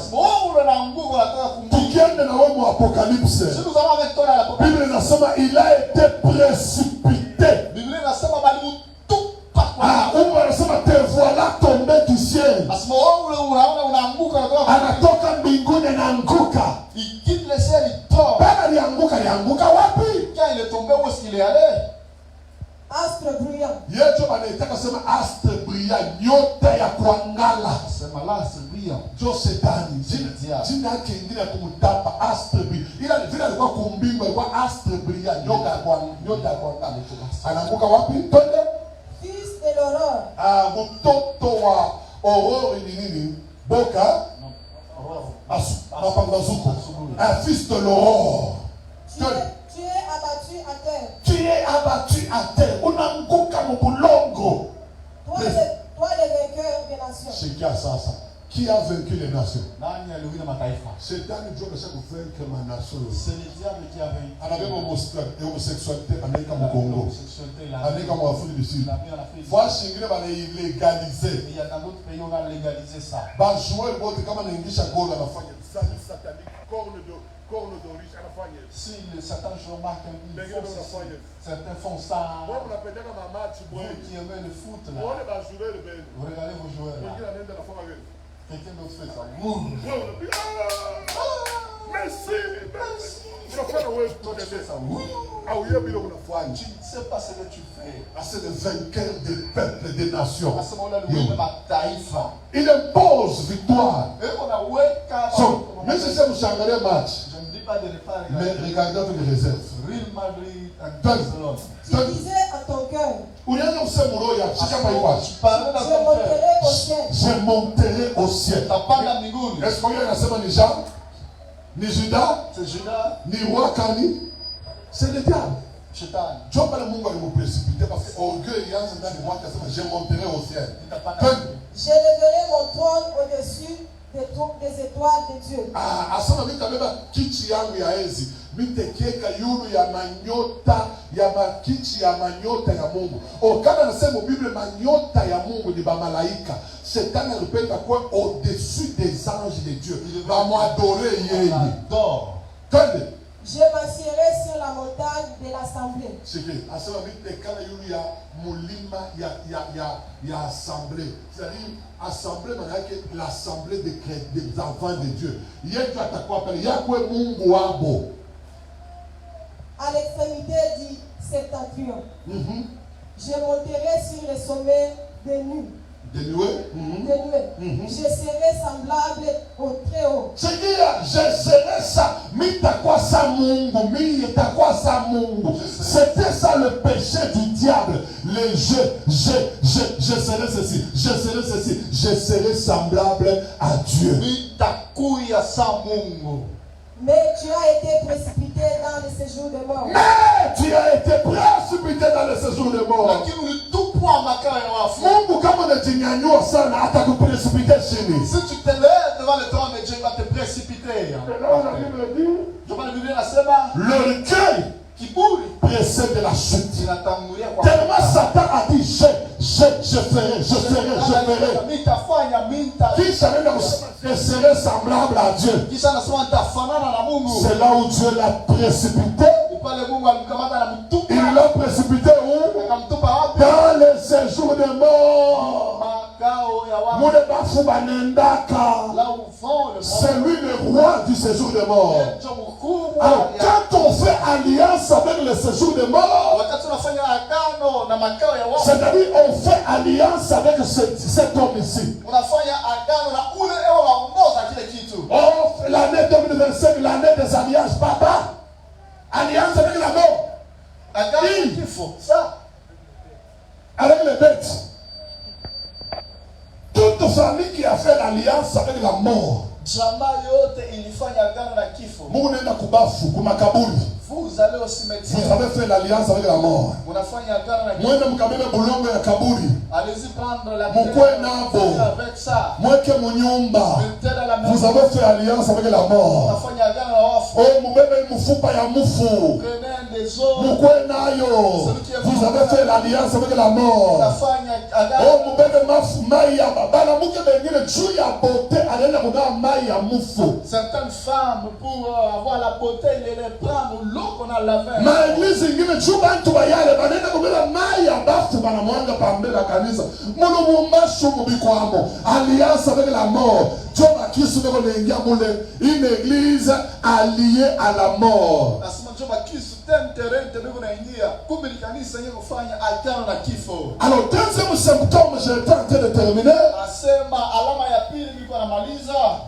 Speaker 1: Tukienda na wewe mu Apocalypse.
Speaker 3: Si nous allons avec toi dans l'Apocalypse.
Speaker 1: Bible inasema il a été précipité.
Speaker 3: Bible inasema bali tout par
Speaker 1: Mungu anasema te voilà tombé du ciel. Anatoka mbinguni anaanguka.
Speaker 3: Il quitte le ciel, il tombe.
Speaker 1: Bana alianguka wapi?
Speaker 3: Quand il est tombé, où est-ce qu'il est allé?
Speaker 2: Astre brillant.
Speaker 1: Yecho anaitaka sema astre brillant, nyota ya kuangala.
Speaker 3: Sema là, c'est brillant.
Speaker 1: Jo Shetani, jina yake ingine kumtapa astre brillant. Ila vile alikuwa kumbingwa alikuwa astre brillant, nyota ya kuangala. Anaanguka wapi? Twende.
Speaker 2: Fils de l'aurore.
Speaker 1: Mtoto wa aurore ni nini? Boka? Mapambazuko. Fils de l'aurore.
Speaker 2: Tu es abattu à terre.
Speaker 1: Tu es abattu à terre. Unaanguka mbulongo.
Speaker 2: Toi le vainqueur des nations.
Speaker 1: Sikia sasa. Qui a vaincu les nations?
Speaker 3: Nani aliwina mataifa?
Speaker 1: Shetani ndio anataka kuvaincre manation.
Speaker 3: C'est le diable qui a vaincu.
Speaker 1: Anabeba homosexualité anaika mu Congo. Anaika mu Afrique du Sud. Fois shingine bana illégaliser.
Speaker 3: Il y a dans d'autres pays on a légalisé ça.
Speaker 1: Ba jouer bote kama naingisha goal anafanya sali satanique corne d'origine anafanya.
Speaker 3: Si le Satan je remarque certains font ça.
Speaker 1: Moi on appelle dans ma match
Speaker 3: Vous qui aimez le foot là.
Speaker 1: Vous
Speaker 3: regardez vos joueurs là. Quelqu'un d'autre fait ça.
Speaker 1: Merci.
Speaker 3: Tu ne sais pas ce que tu fais.
Speaker 1: C'est le vainqueur des peuples, des nations.
Speaker 3: À ce moment-là, le mataifa.
Speaker 1: Il impose victoire.
Speaker 3: Et on a wake
Speaker 1: So, mais c'est ça, vous avez match.
Speaker 3: Je ne dis pas de ne pas
Speaker 1: Mais
Speaker 3: regarder.
Speaker 1: regardez toutes les réserves.
Speaker 3: Real Madrid and
Speaker 1: Barcelone.
Speaker 3: Barcelone.
Speaker 2: Tu disais à ton cœur.
Speaker 3: Tu parlais dans
Speaker 2: Je
Speaker 3: ton
Speaker 2: monterai
Speaker 3: cœur.
Speaker 2: au ciel.
Speaker 1: Je monterai au ciel.
Speaker 3: Tapanda mbinguni.
Speaker 1: Est-ce qu'on y a un ni Jean, ni Judas,
Speaker 3: C'est Judas,
Speaker 1: ni roi Kani? C'est le diable.
Speaker 3: Shetani.
Speaker 1: Dieu parle Mungu va me précipiter parce que orgueil il y a un dans moi qui je monterai au ciel.
Speaker 2: Je lèverai mon trône au-dessus des étoiles de Dieu.
Speaker 1: Asema nitabeba kichi yangu ya enzi. Mitekieka yulu ya manyota ya makichi ya manyota ya Mungu. Okana nasema Biblia manyota ya Mungu ni ba malaika. Shetani alipenda kwa au-dessus des anges de Dieu. Va m'adorer yeye. Tende.
Speaker 2: Je m'assierai sur la montagne de l'assemblée.
Speaker 1: C'est que asema mitekana yulu ya mulima ya assemblée. C'est-à-dire assemblée manake l'assemblée des enfants de Dieu. Yetu atakuwa pale yakwe Mungu wabo.
Speaker 2: À l'extrémité du septentrion. Je monterai sur le sommet des nues.
Speaker 1: Des nuées.
Speaker 2: Je serai semblable au très haut.
Speaker 1: C'est-à-dire, je serai ça. Mitakwa sa Mungu. Mitakwa sa Mungu. C'était ça le péché du diable. Le je serai ceci. Je serai ceci. Je serai semblable à Dieu.
Speaker 3: Mitakuya sa Mungu.
Speaker 2: Mais tu as été précipité dans le séjour des morts.
Speaker 1: Mais tu as été précipité dans le séjour des morts.
Speaker 3: Lakini ulitupwa makao ya wafu.
Speaker 1: Mungu kama unajinyanyua sana hata kuprecipite chini.
Speaker 3: Si tu te lèves devant le trône de Dieu, il va te précipiter. Je parle de Bible nasema
Speaker 1: L'orgueil
Speaker 3: kiburi
Speaker 1: précède la chute.
Speaker 3: inatangulia kwa
Speaker 1: Tellement Satan a dit je ferai.
Speaker 3: Mitafanya minta.
Speaker 1: Kisha nenda kusema je serai semblable à Dieu.
Speaker 3: Kisha anasema nitafanana na Mungu.
Speaker 1: C'est là où Dieu l'a précipité.
Speaker 3: Pale Mungu alimkamata na mtupa.
Speaker 1: Il l'a précipité où?
Speaker 3: Akamtupa wapi?
Speaker 1: Dans le séjour des morts.
Speaker 3: Makao ya wafu.
Speaker 1: Mune bafu banendaka.
Speaker 3: Là où vont le
Speaker 1: C'est lui le roi du séjour des morts.
Speaker 3: mkubwa.
Speaker 1: Alors quand on fait alliance avec le séjour des morts,
Speaker 3: Wakati unafanya agano na makao ya wafu.
Speaker 1: c'est-à-dire on fait alliance avec cet homme ici.
Speaker 3: Unafanya agano na ule ewe waongoza kile kitu.
Speaker 1: L'année 2021 2025, l'année des alliances. Papa, alliance avec la mort.
Speaker 3: Agano na kifo. Ça.
Speaker 1: Avec les bêtes. Toute famille qui a fait l'alliance avec la mort.
Speaker 3: Jamaa yote ilifanya agano na kifo.
Speaker 1: Mungu nenda kubafu, kumakaburi.
Speaker 3: Vous allez au cimetière.
Speaker 1: Vous avez fait l'alliance avec la mort.
Speaker 3: Munafanya agano na kifo.
Speaker 1: Mwende mkabebe bulongo ya kaburi.
Speaker 3: Allez-y prendre la
Speaker 1: Mukwe nabo.
Speaker 3: avec ça.
Speaker 1: Mweke munyumba.
Speaker 3: Mettez dans la maison.
Speaker 1: Vous avez fait alliance avec la mort.
Speaker 3: Munafanya agano na wafu.
Speaker 1: Oh, mubebe mufupa ya mufu.
Speaker 3: Prenez un des os.
Speaker 1: Mukwe nayo. Vous avez fait l'alliance avec la mort.
Speaker 3: Munafanya agano.
Speaker 1: Oh, mubebe mai ya bana muke bengine juu ya bote anaenda kugawa mai ya mufu.
Speaker 3: Certaines femmes pour avoir la beauté les prendre l'eau qu'on a lavé.
Speaker 1: Ma église ingine juu bantu bayale banaenda kubeba mai ya bafu bana mwanga pambele la kanisa. Muno mumbashu mubikwamo. Alliance avec la mort. Joba kisu beko nengia mule. Une église alliée à la mort.
Speaker 3: Nasema joba kisu terrain tebeko naingia. Kumbe ni kanisa yenye kufanya agano na kifo.
Speaker 1: Alors, deuxième symptôme, j'étais en train de terminer.
Speaker 3: Anasema alama ya pili niko namaliza.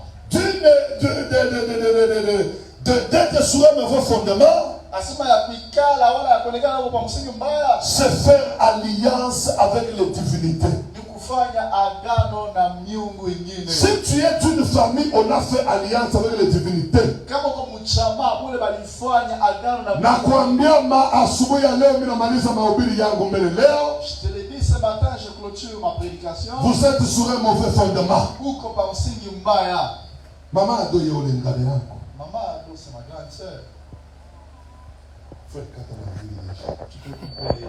Speaker 1: D'être sur un mauvais fondement.
Speaker 3: Asema ya kuikala wala ya kuonekana kwa msingi mbaya.
Speaker 1: C'est faire alliance avec les divinités.
Speaker 3: Ni kufanya agano na miungu ingine.
Speaker 1: Si tu es d'une famille, on a fait alliance avec les divinités.
Speaker 3: Kama kwa mchama bure balifanya agano na
Speaker 1: Na kuambia asubuhi ya leo mimi namaliza mahubiri yangu mbele leo.
Speaker 3: Je te l'ai dit ce matin, je clôture ma prédication.
Speaker 1: Vous êtes sur un mauvais fondement.
Speaker 3: Uko pa msingi mbaya.
Speaker 1: Mama adoye ole ngale yako.
Speaker 3: Maman ado c'est ma grande sœur.
Speaker 1: Frère,
Speaker 3: Tu peux couper.